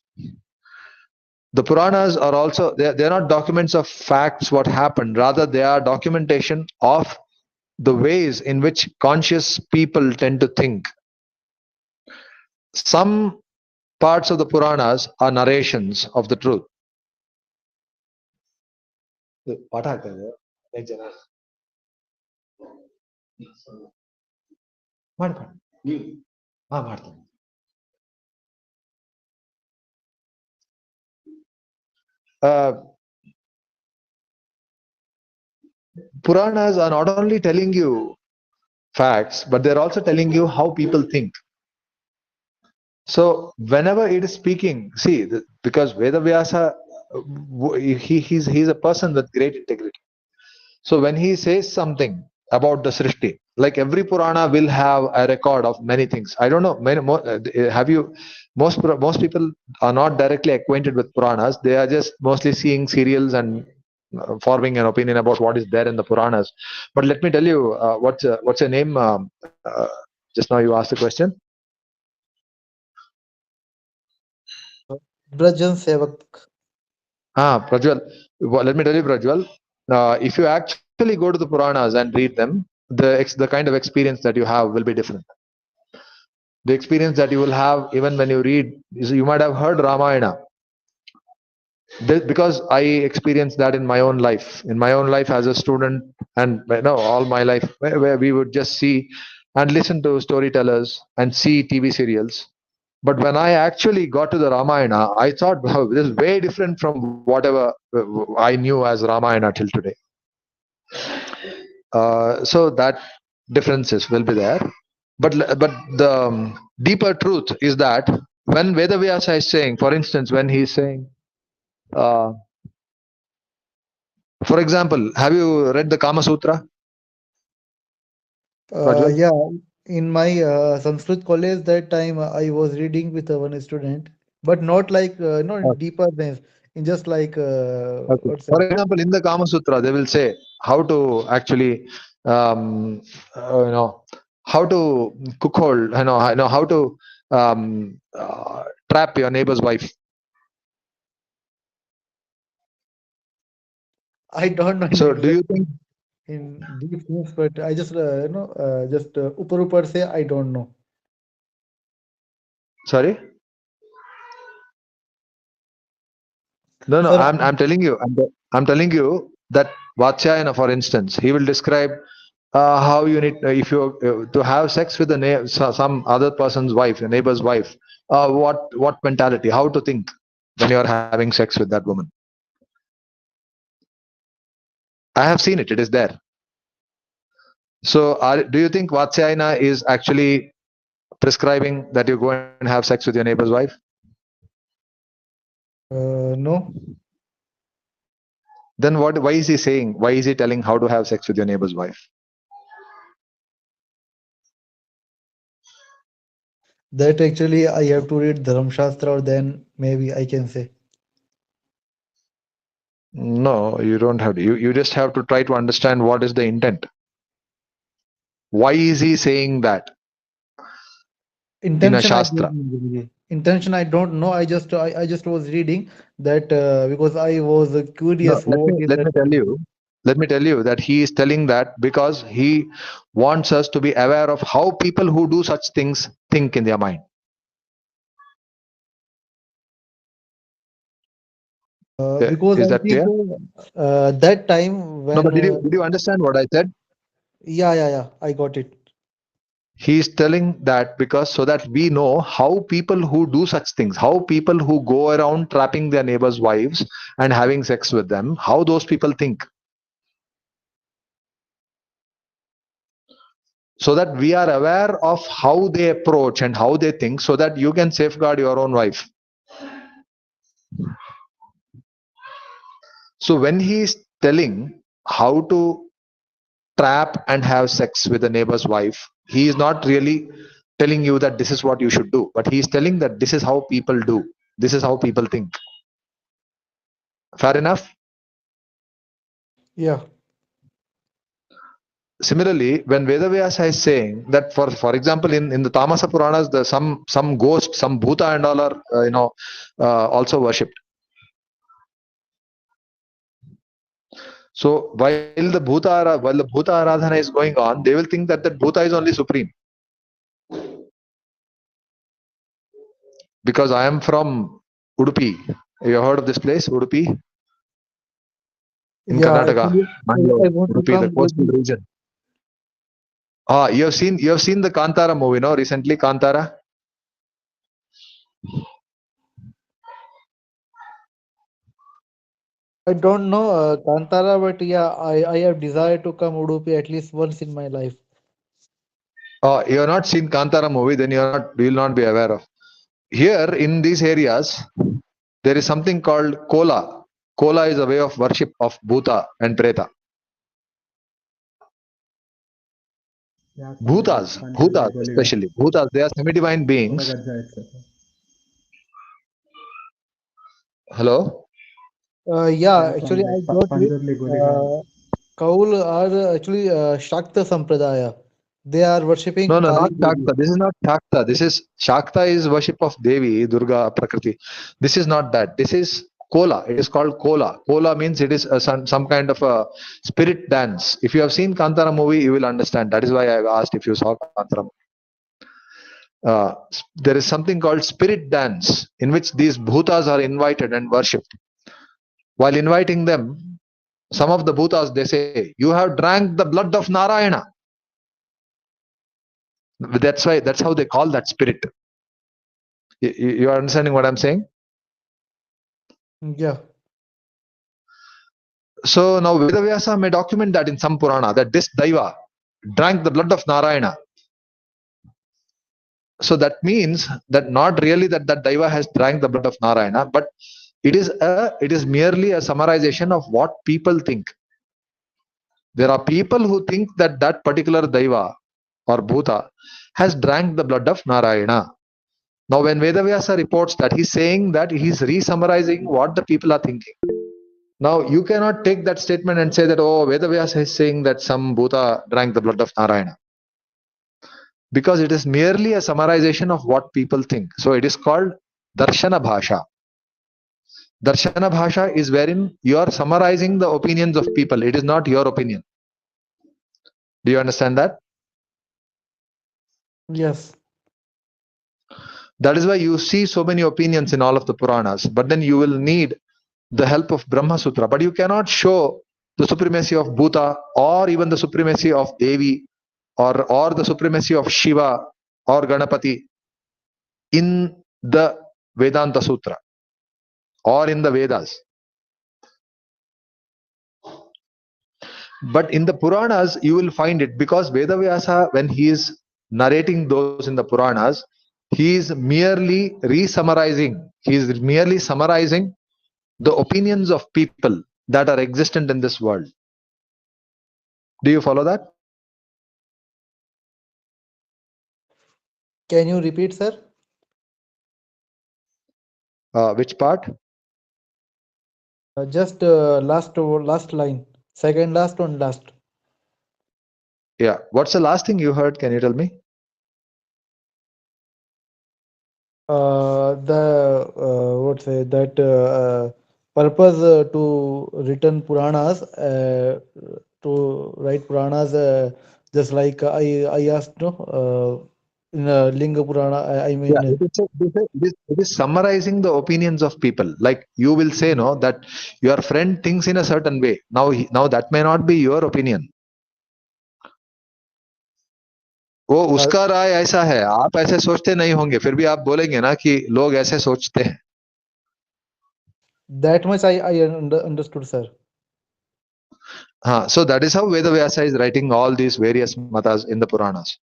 The Puranas are also, they're not documents of facts what happened, rather they are documentation of the ways in which conscious people tend to think. Some parts of the Puranas are narrations of the truth. ಪಾಠ ಆಗ್ತಾ ಇದೆ ಐದು ಜನ ಮಾಡಿ ಮಾಡ್ತೀನಿ. Puranas are not only telling you facts, but they're also telling you how people think. So whenever it is speaking, see, because Vedavyasa, he's a person with great integrity. So when he says something about the Srishti, like every Purana will have a record of many things. I don't know, have you, most people are not directly acquainted with Puranas. They are just mostly seeing serials and forming an opinion about what is there in the Puranas. But let me tell you, what's your name? Just now you asked the question. Brajan Sevak. Prajwal. Well, let me tell you, Prajwal. If you actually go to the Puranas and read them, the kind of experience that you have will be different. The experience that you will have even when you read, you might have heard Ramayana. Because I experienced that in my own life. In my own life as a student, and all my life, where we would just see and listen to storytellers and see TV serials. But when I actually got to the Ramayana, I thought, wow, this is way different from whatever I knew as Ramayana till today. So that differences will be there. But the deeper truth is that when Vedavyasa is saying, for instance, when he is saying, for example, have you read the Kama Sutra, Prajwal? Yeah, in my Sanskrit college that time I was reading with one student, but not like not in deeper sense, in just like Okay. what's For that? example, in the Kama Sutra, they will say how to actually, how to cuckold, how to trap your neighbor's wife. I don't know in So, do you exact think? in deep sense, but I just just upar say I don't know. Sorry, no. Sir, I'm telling you. I'm telling you that Vatsyayana, for instance, he will describe how you need if you to have sex with some other person's wife, your neighbor's wife. What mentality? How to think when you are having sex with that woman? I have seen it. It is there. So, do you think Vatsyayana is actually prescribing that you go and have sex with your neighbor's wife? No. Then what? Why is he saying? Why is he telling how to have sex with your neighbor's wife? That actually I have to read Dharam Shastra, or then maybe I can say. No, you don't have to. You just have to try to understand what is the intent. Why is he saying that in a Intention I don't shastra? know. Really. Intention I don't know. I just was reading that because I was No, curious let what me is let that. me tell you. Let me tell you that he is telling that because he wants us to be aware of how people who do such things think in their mind. Because Is I that think clear? that time No, when but did you understand what I said? yeah, I got it. He is telling that because so that we know how people who do such things, how people who go around trapping their neighbors' wives and having sex with them, how those people think. So that we are aware of how they approach and how they think, so that you can safeguard your own wife. So when he is telling how to trap and have sex with a neighbor's wife, he is not really telling you that this is what you should do, but he is telling that this is how people do, this is how people think. Fair enough? Yeah. Similarly, when Vedavyasa is saying that, for example, in the Tamasa Puranas, the some ghost, some bhuta and all are also worshipped. So while the bhuta aradhana is going on, they will think that bhuta is only supreme. Because I am from Udupi. Have you heard of this place, Udupi, in Yeah, Karnataka, actually, I Mangalore, want to Udupi, the come with coastal region. You have seen the Kantara movie, no? Recently, Kantara. I don't know Kantara, but yeah, I have desire to come Udupi at least once in my life. You have not seen Kantara movie, then you will not be aware of. Here in these areas, there is something called Kola. Kola is a way of worship of Bhuta and Preta. Yeah, Bhutas especially. Bhutas, they are semi-divine beings. Hello? Yeah, Yeah, actually, from I like got it. Panjurli Guriga. Kaul are actually Shakta Sampradaya. They are worshipping No, Kali not Devi. Shakta. This is not Shakta. This is Shakta is worship of Devi, Durga, Prakriti. This is not that. This is Kola. It is called Kola. Kola means it is some kind of a spirit dance. If you have seen Kantara movie, you will understand. That is why I have asked if you saw Kantara. There is something called spirit dance in which these bhutas are invited and worshipped. While inviting them, some of the bhutas they say, "You have drank the blood of Narayana." That's how they call that spirit. You are understanding what I'm saying? Yeah. So now Vedavyasa may document that in some Purana that this Daiva drank the blood of Narayana. So that means that not really that Daiva has drank the blood of Narayana, but it is merely a summarization of what people think. There are people who think that particular Daiva or Bhuta has drank the blood of Narayana. Now when Vedavyasa reports that, he's saying that he's re-summarizing what the people are thinking. Now you cannot take that statement and say that, oh, Vedavyasa is saying that some Bhuta drank the blood of Narayana. Because it is merely a summarization of what people think. So it is called Darshana Bhasha. Darshana Bhasha is wherein you are summarizing the opinions of people. It is not your opinion. Do you understand that? Yes. That is why you see so many opinions in all of the Puranas. But then you will need the help of Brahma Sutra. But you cannot show the supremacy of Bhuta or even the supremacy of Devi or the supremacy of Shiva or Ganapati in the Vedanta Sutra or in the Vedas. But in the Puranas, you will find it because Vedavyasa, when he is narrating those in the Puranas, he is merely re-summarizing. He is merely summarizing the opinions of people that are existent in this world. Do you follow that? Can you repeat, sir? Which part? Just last line, second last one last. Yeah. What's the last thing you heard? Can you tell me? The what say that purpose to written Puranas, to write Puranas, just like I asked, no, in Linga Purana, I Yeah, mean, it is summarizing the opinions of people. Like you will say, no, that your friend thinks in a certain way. Now that may not be your opinion. वो उसका राय ऐसा है, आप ऐसे सोचते नहीं होंगे, फिर भी आप बोलेंगे ना कि लोग ऐसे सोचते हैं. that much I understood, sir. So that is how Vedavyasa is writing all these various matas in the Puranas.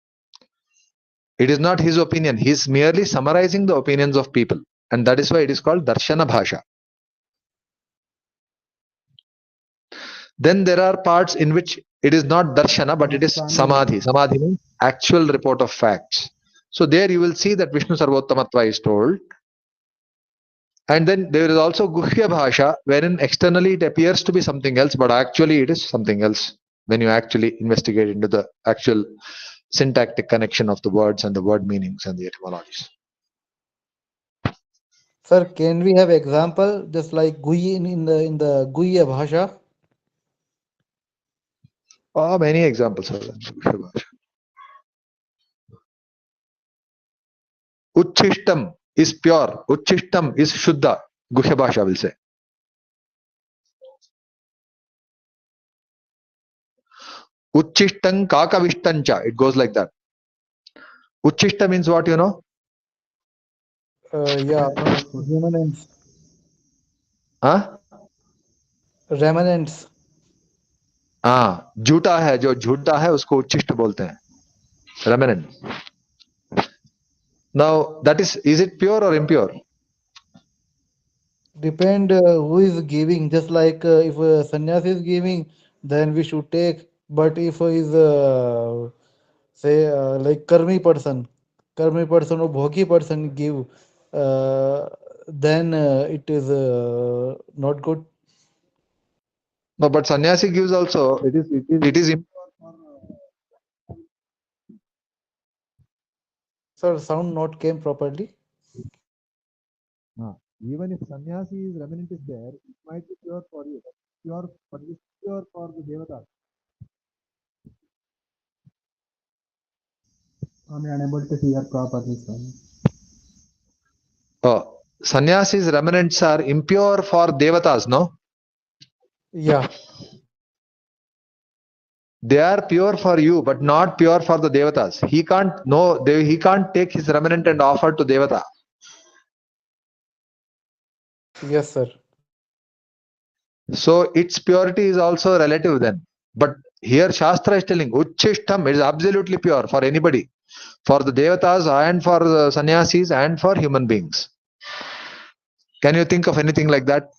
It is not his opinion. He is merely summarizing the opinions of people. And that is why it is called Darshana Bhasha. Then there are parts in which it is not Darshana, but it is Samadhi. Samadhi means actual report of facts. So there you will see that Vishnu Sarvottamattva is told. And then there is also Guhya Bhasha, wherein externally it appears to be something else, but actually it is something else when you actually investigate into the actual syntactic connection of the words and the word meanings and the etymologies. Sir, can we have example just like Gui in the Guya Bhasha? Many examples of that. Guhya Bhasha. Uchishtam is pure. Uchishtam is Shuddha. Guhya Bhasha will say. Uchishtam Kakavishtancha. It goes like that. Uchishta means what, you know? Yeah, remnants. Huh? Remnants. झूठा है, जो झूठा है उसको उच्चिष्ट बोलते हैं. Remnant. Now that is it pure or impure? Depend who is giving. Just like if sannyas is giving, then we should take. But if is say like karmi person or bhogi person give, then it is not good. No, but sannyasi gives also. It is Sir, sound not came properly. even if sannyasi is remnant is there, it might be pure for you. Pure, but it is pure for the devata. I'm unable to hear properly, sir. Sannyasis remnants are impure for devatas, no? Yeah. They are pure for you, but not pure for the devatas. He can't take his remnant and offer to devata. Yes, sir. So its purity is also relative then. But here Shastra is telling Uchishtam is absolutely pure for anybody, for the devatas and for the sannyasis and for human beings. Can you think of anything like that?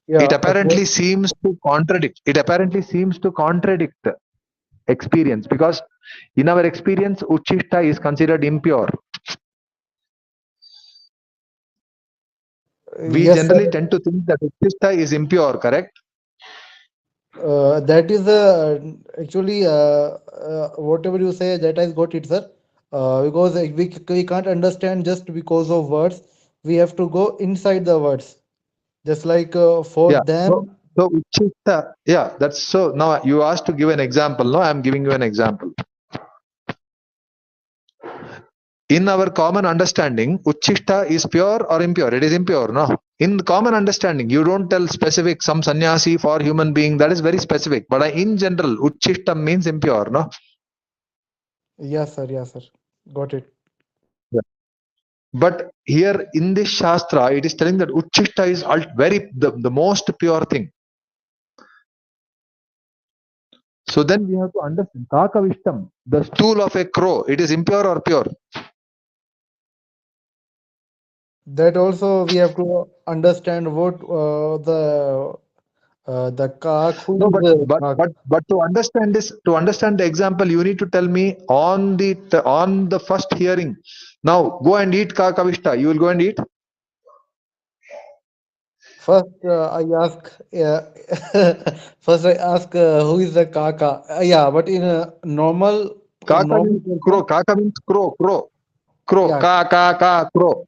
Yeah. It apparently seems to contradict. Experience, because in our experience Uchishta is considered impure. We Yes, generally sir. tend to think that Uchishta is impure, correct? That is actually whatever you say, that I got it, sir. Because we can't understand just because of words. We have to go inside the words. Just like for Yeah. them. So Uchishta, yeah, that's so. Now you asked to give an example. No, I'm giving you an example. In our common understanding, Uchishta is pure or impure? It is impure, no? In common understanding, you don't tell specific some sannyasi for human being. That is very specific. But in general, Uchishta means impure, no? Yes, sir. Yes, sir. Got it. Yeah. But here in this Shastra, it is telling that Uchishta is the most pure thing. So then we have to understand Kakavishtam, the stool of a crow, it is impure or pure? That also we have to understand what the cock who No, is but the but cock. but but to understand this, to understand the example, you need to tell me on the first hearing. Now go and eat Kakavishta. You will go and eat First, I ask. First, I ask who is the kaka. Yeah, but in a Kaka normal means crow. person. Kaka means crow. Yeah, Ka crow.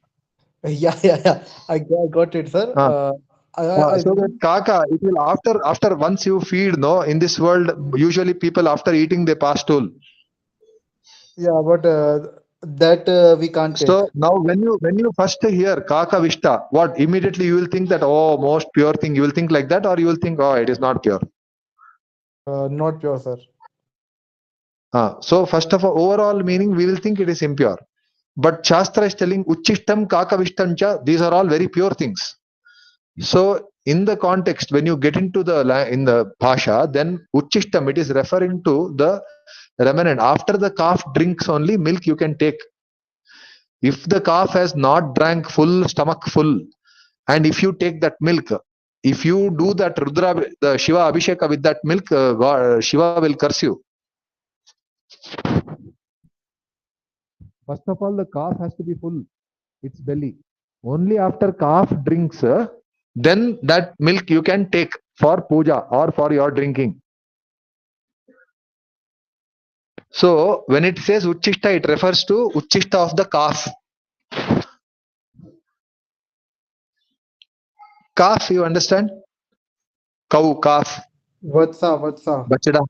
yeah. I got it, sir. Ah. I So that believe. kaka, it will after once you feed, no, in this world, usually people after eating they pass stool. Yeah, but that we can't take. So now when you first hear kaka vishta, what immediately you will think that, oh, most pure thing, you will think like that, or you will think, oh, it is not pure. Not pure, sir. So first of all, overall meaning, we will think it is impure. But Shastra is telling Uchishtam, Kakavishtamcha, these are all very pure things. So in the context, when you get into in the Bhasha, then Uchishtam, it is referring to the remnant. After the calf drinks only, milk you can take. If the calf has not drank full, stomach full, and if you take that milk, if you do that Rudra, the Shiva Abhisheka with that milk, Shiva will curse you. First of all, the calf has to be full, its belly. Only after calf drinks, then that milk you can take for puja or for your drinking. So when it says Uchishta, it refers to Uchishta of the calf. Calf, you understand? Cow, calf, Vatsa. bachada.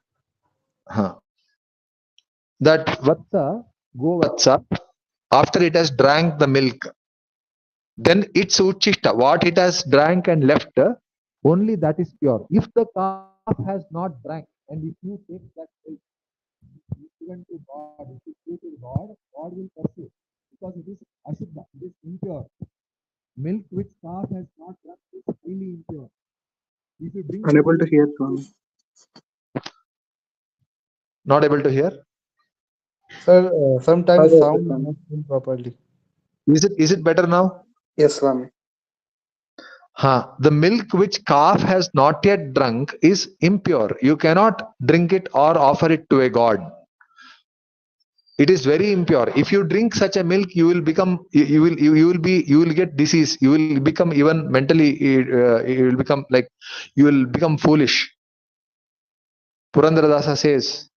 That vatsa, go vatsa, after it has drank the milk, then it's Uchishta. What it has drank and left, only that is pure. If the calf has not drank, and if you take that milk, given to God, if you give to God, God will curse you, because it is ashuddha, it is impure. Milk which calf has not drunk is highly impure. If you drink that Unable to milk, hear, Swami. not able to hear. Sir, sometimes Okay, sound is Swami. not coming properly. Is it better now? Yes, Swami. The milk which calf has not yet drunk is impure. You cannot drink it or offer it to a god. It is very impure. If you drink such a milk, you will become, you will get disease. You will become even mentally, you will become like, you will become foolish. Purandaradasa says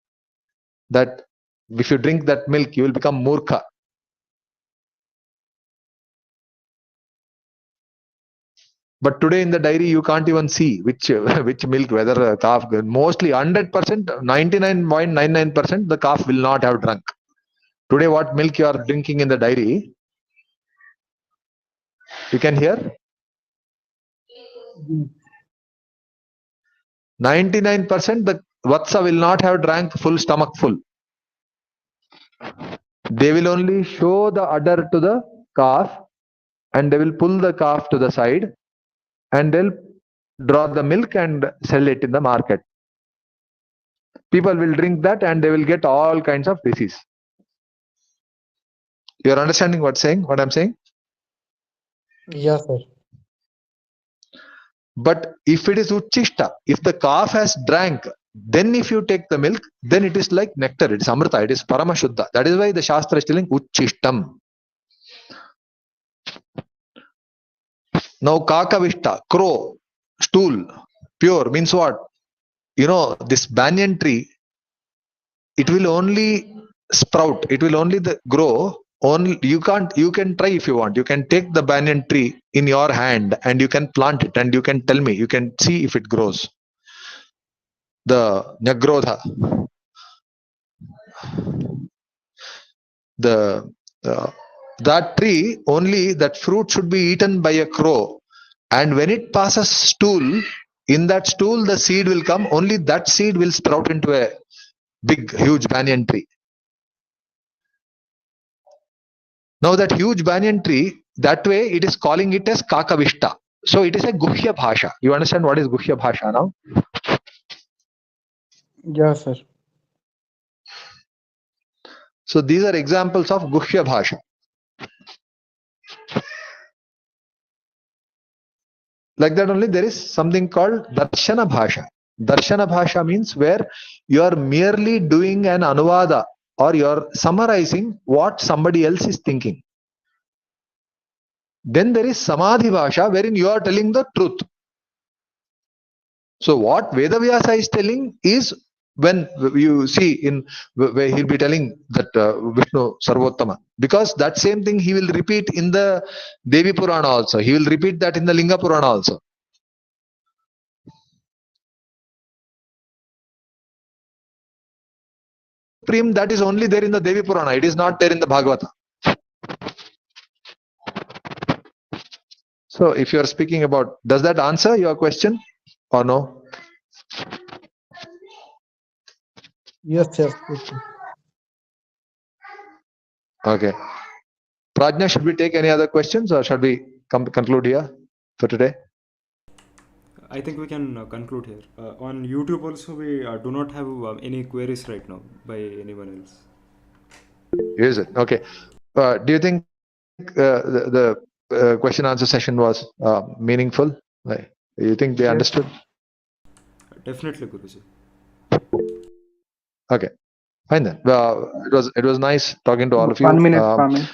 that if you drink that milk, you will become murkha. But today in the dairy, you can't even see which which milk, whether calf. Mostly 100%, 99.99%, the calf will not have drunk. Today, what milk you are drinking in the dairy, you can hear 99%, the vatsa will not have drank full stomach full. They will only show the udder to the calf, and they will pull the calf to the side, and they'll draw the milk and sell it in the market. People will drink that and they will get all kinds of disease. You are understanding what I'm saying? Yes, sir. But if it is uchishta, if the calf has drank, then if you take the milk, then it is like nectar, it is amrita, it is paramashuddha. That is why the Shastra is telling uchishtam. Now kakavishta, crow, stool, pure means what? This banyan tree, it will only sprout, it will only grow. Only you can try if you want. You can take the banyan tree in your hand and you can plant it and you can tell me, you can see if it grows. The nyagrodha, the that tree, only that fruit should be eaten by a crow, and when it passes stool, in that stool the seed will come, only that seed will sprout into a big huge banyan tree. Now that huge banyan tree, that way it is calling it as kakavishta. So it is a guhya bhasha. You understand what is guhya bhasha now? Yeah, sir. So these are examples of Guhya Bhasha. Like that only there is something called Darshana Bhasha. Darshana Bhasha means where you are merely doing an Anuvada or you are summarizing what somebody else is thinking. Then there is Samadhi Bhasha wherein you are telling the truth. So what Vedavyasa is telling is when you see in where he'll be telling that Vishnu Sarvottama, because that same thing he will repeat in the Devi Purana also. He will repeat that in the Linga Purana also. Supreme, that is only there in the Devi Purana. It is not there in the Bhagavata. So if you are speaking about, does that answer your question or no? Yes, yes. Okay. Okay. Prajna, should we take any other questions or shall we conclude here for today? I think we can conclude here. On YouTube also, we do not have any queries right now by anyone else. Is it? Okay. Do you think the question answer session was meaningful? Like, you think they Yes. understood? Definitely, Guruji. Okay. Fine then. It was nice talking to all of you. 1 minute, Swami.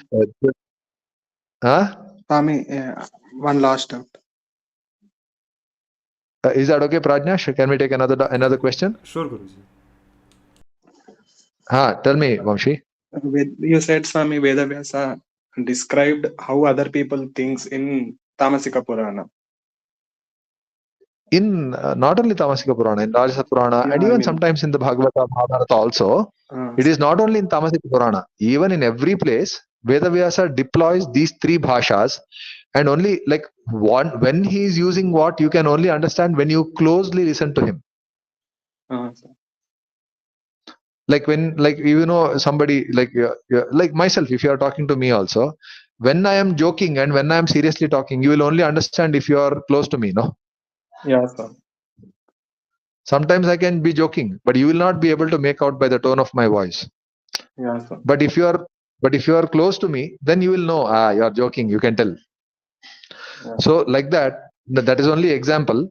Huh? Swami, one last doubt. Is that okay, Prajna? Can we take another question? Sure, Guruji. Tell me, Vamshi. You said Swami Vedavyasa described how other people thinks in Tamasika Purana. In not only Tamasika Purana, in Rajasa Purana, Yeah, and I even mean, sometimes in the Bhagavata, Mahabharata also, it is not only in Tamasika Purana. Even in every place, Vedavyasa deploys these three bhashas, and only like one when he is using what you can only understand when you closely listen to him. Like when, like you know, somebody like myself, if you are talking to me also, when I am joking and when I am seriously talking, you will only understand if you are close to me, no? yeah, sir. Sometimes I can be joking, but you will not be able to make out by the tone of my voice. Yeah, sir. But if you are close to me, then you will know, you are joking, you can tell. Yeah. So like that is only example.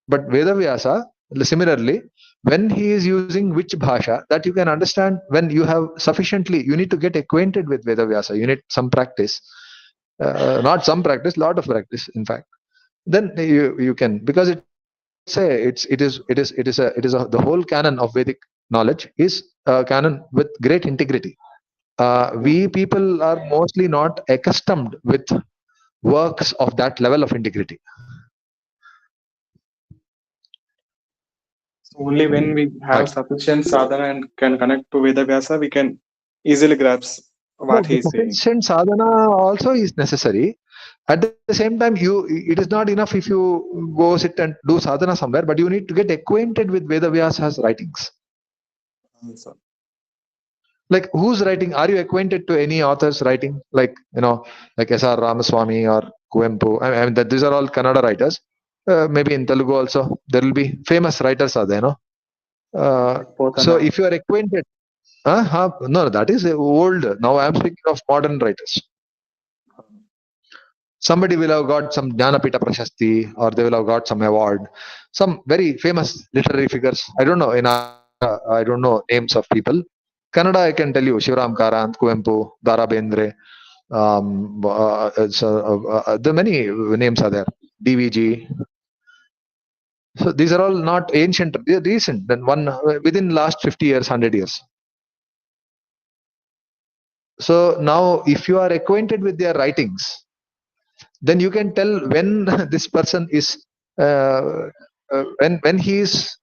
But Vedavyasa, similarly, when he is using which bhasha, that you can understand when you have sufficiently, you need to get acquainted with Vedavyasa. You need some practice, not some practice, lot of practice, in fact. Then you can, because the whole canon of Vedic knowledge is a canon with great integrity. We people are mostly not accustomed with works of that level of integrity. So only when we have sufficient sadhana and can connect to Vedavyasa, we can easily grasp No, what he the is saying. sufficient sadhana also is necessary. At the same time, it is not enough if you go sit and do sadhana somewhere, but you need to get acquainted with Vedavyasa's writings. Like who's writing? Are you acquainted to any author's writing? Like like S.R. Ramaswamy or Kuvempu. I mean that these are all Kannada writers. Maybe in Telugu also there will be famous writers are there, no? So if you are acquainted, no, that is old. Now I am speaking of modern writers. Somebody will have got some Jnanapita Prashasti or they will have got some award. Some very famous literary figures. I don't know. I don't know names of people. Kannada, I can tell you, Shivaram Karant, Kuvempu, Dara Bendre. The many names are there. DVG. So these are all not ancient. They are recent. Then within last 50 years, 100 years. So now, if you are acquainted with their writings, then you can tell when this person is when he is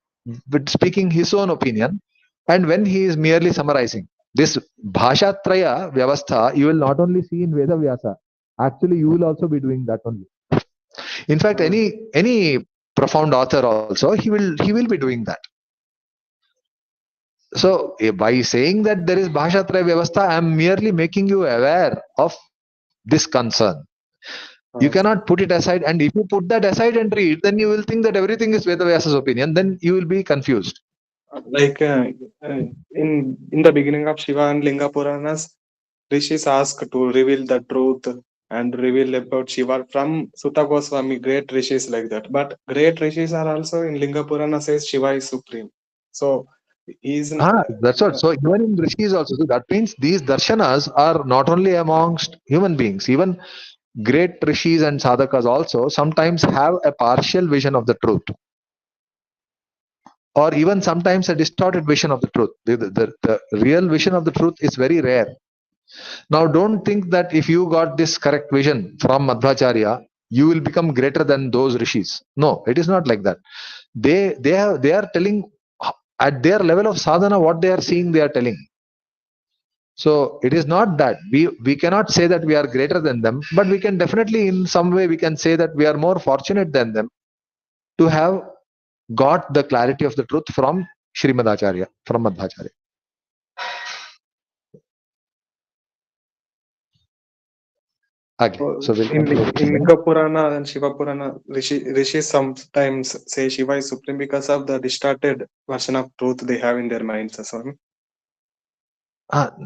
speaking his own opinion and when he is merely summarizing. This bhashatraya vyavastha you will not only see in Veda Vyasa, actually you will also be doing that only. In fact, any profound author also he will be doing that. So by saying that there is bhashatraya vyavastha, I am merely making you aware of this concern. You cannot put it aside, and if you put that aside and read, then you will think that everything is Vedavyasa's opinion, then you will be confused. Like in the beginning of Shiva and Linga Puranas, rishis ask to reveal the truth and reveal about Shiva from Sutta Goswami, great rishis like that. But great rishis are also in Linga Purana says Shiva is supreme. So he's That's what. So even in rishis also, so that means these darshanas are not only amongst human beings, even great rishis and sadhakas also sometimes have a partial vision of the truth, or even sometimes a distorted vision of the truth. The real vision of the truth is very rare. Now, don't think that if you got this correct vision from Madhvacharya, you will become greater than those rishis. No, it is not like that. They are telling at their level of sadhana what they are seeing. They are telling. So it is not that we cannot say that we are greater than them, but we can definitely in some way we can say that we are more fortunate than them to have got the clarity of the truth from Srimad Acharya, from Madhvacharya. Okay, so we'll in conclude here. Linga Purana and Shiva Purana, rishis sometimes say Shiva is supreme because of the distorted version of truth they have in their minds. Swami.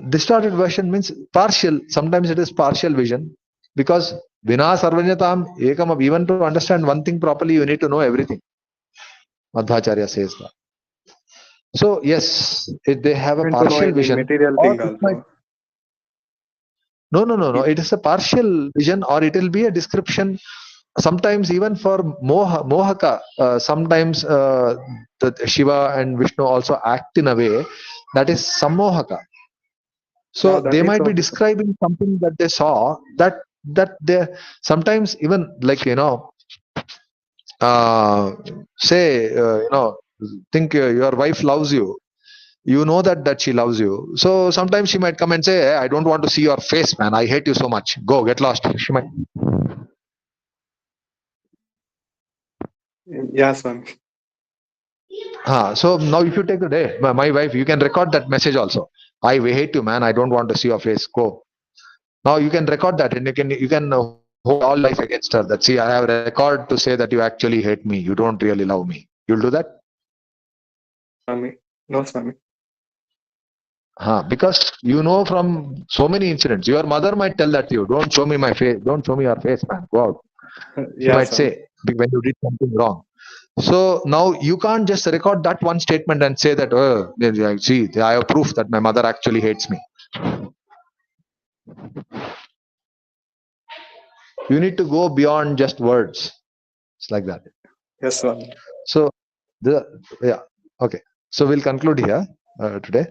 Distorted version means partial. Sometimes it is partial vision because Vina Sarvajnatam Ekam, even to understand one thing properly, you need to know everything. Madhvacharya says that. So, yes, they have a And to know partial any vision. material Or thing it might, also. no. It is a partial vision, or it will be a description. Sometimes even for Mohaka, sometimes the Shiva and Vishnu also act in a way that is sammohaka. So That they is might be okay. describing something that they saw that they sometimes even like say think your wife loves you. You know that she loves you. So sometimes she might come and say, "Hey, I don't want to see your face, man. I hate you so much. Go get lost." She might. Yeah, Swami. So now if you take the day, my wife, you can record that message also. I hate you, man. I don't want to see your face. Go. Now you can record that, and you can hold all life against her. That see, I have a record to say that you actually hate me. You don't really love me. You'll do that. Swami. No, Swami. Because you know from so many incidents, your mother might tell that to you. Don't show me my face. Don't show me your face, man. Go out. She Yeah, might Swami. say when you did something wrong. So now you can't just record that one statement and say that, oh, see, I have proof that my mother actually hates me. You need to go beyond just words. It's like that. Yes, Swami. So, yeah, okay. So we'll conclude here today.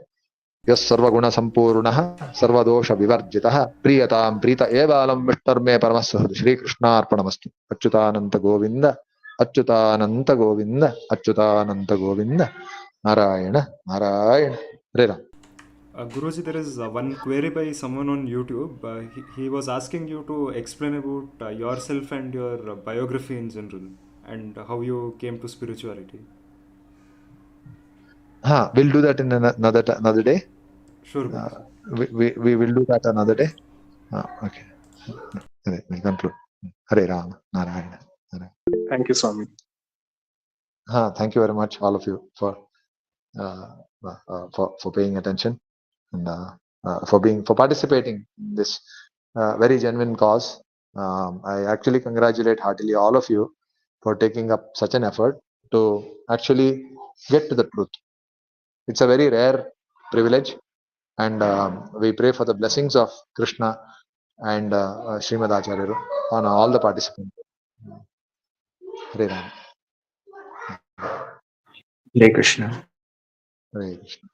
Yes, sarvaguna sampurnah, sarvadosha vivarjitah, priyatam prita evalam vishtarme paramasah, Shri Krishna arpanamastu, Achyutananta Govinda, Achyutananta Govinda, Achyutananta Govinda, Narayana, Narayana, Hare Ram. Guruji, there is one query by someone on YouTube. He was asking you to explain about yourself and your biography in general and how you came to spirituality. We'll do that in another day. Sure, Guruji. We will do that another day. Okay. We'll conclude. Hare Ram, Narayana. Thank you, Swami. Thank you very much, all of you, for paying attention and for participating in this very genuine cause. I actually congratulate heartily all of you for taking up such an effort to actually get to the truth. It's a very rare privilege, and we pray for the blessings of Krishna and Srimad Acharya on all the participants. Hare Ram. Hare Krishna. Hare Krishna.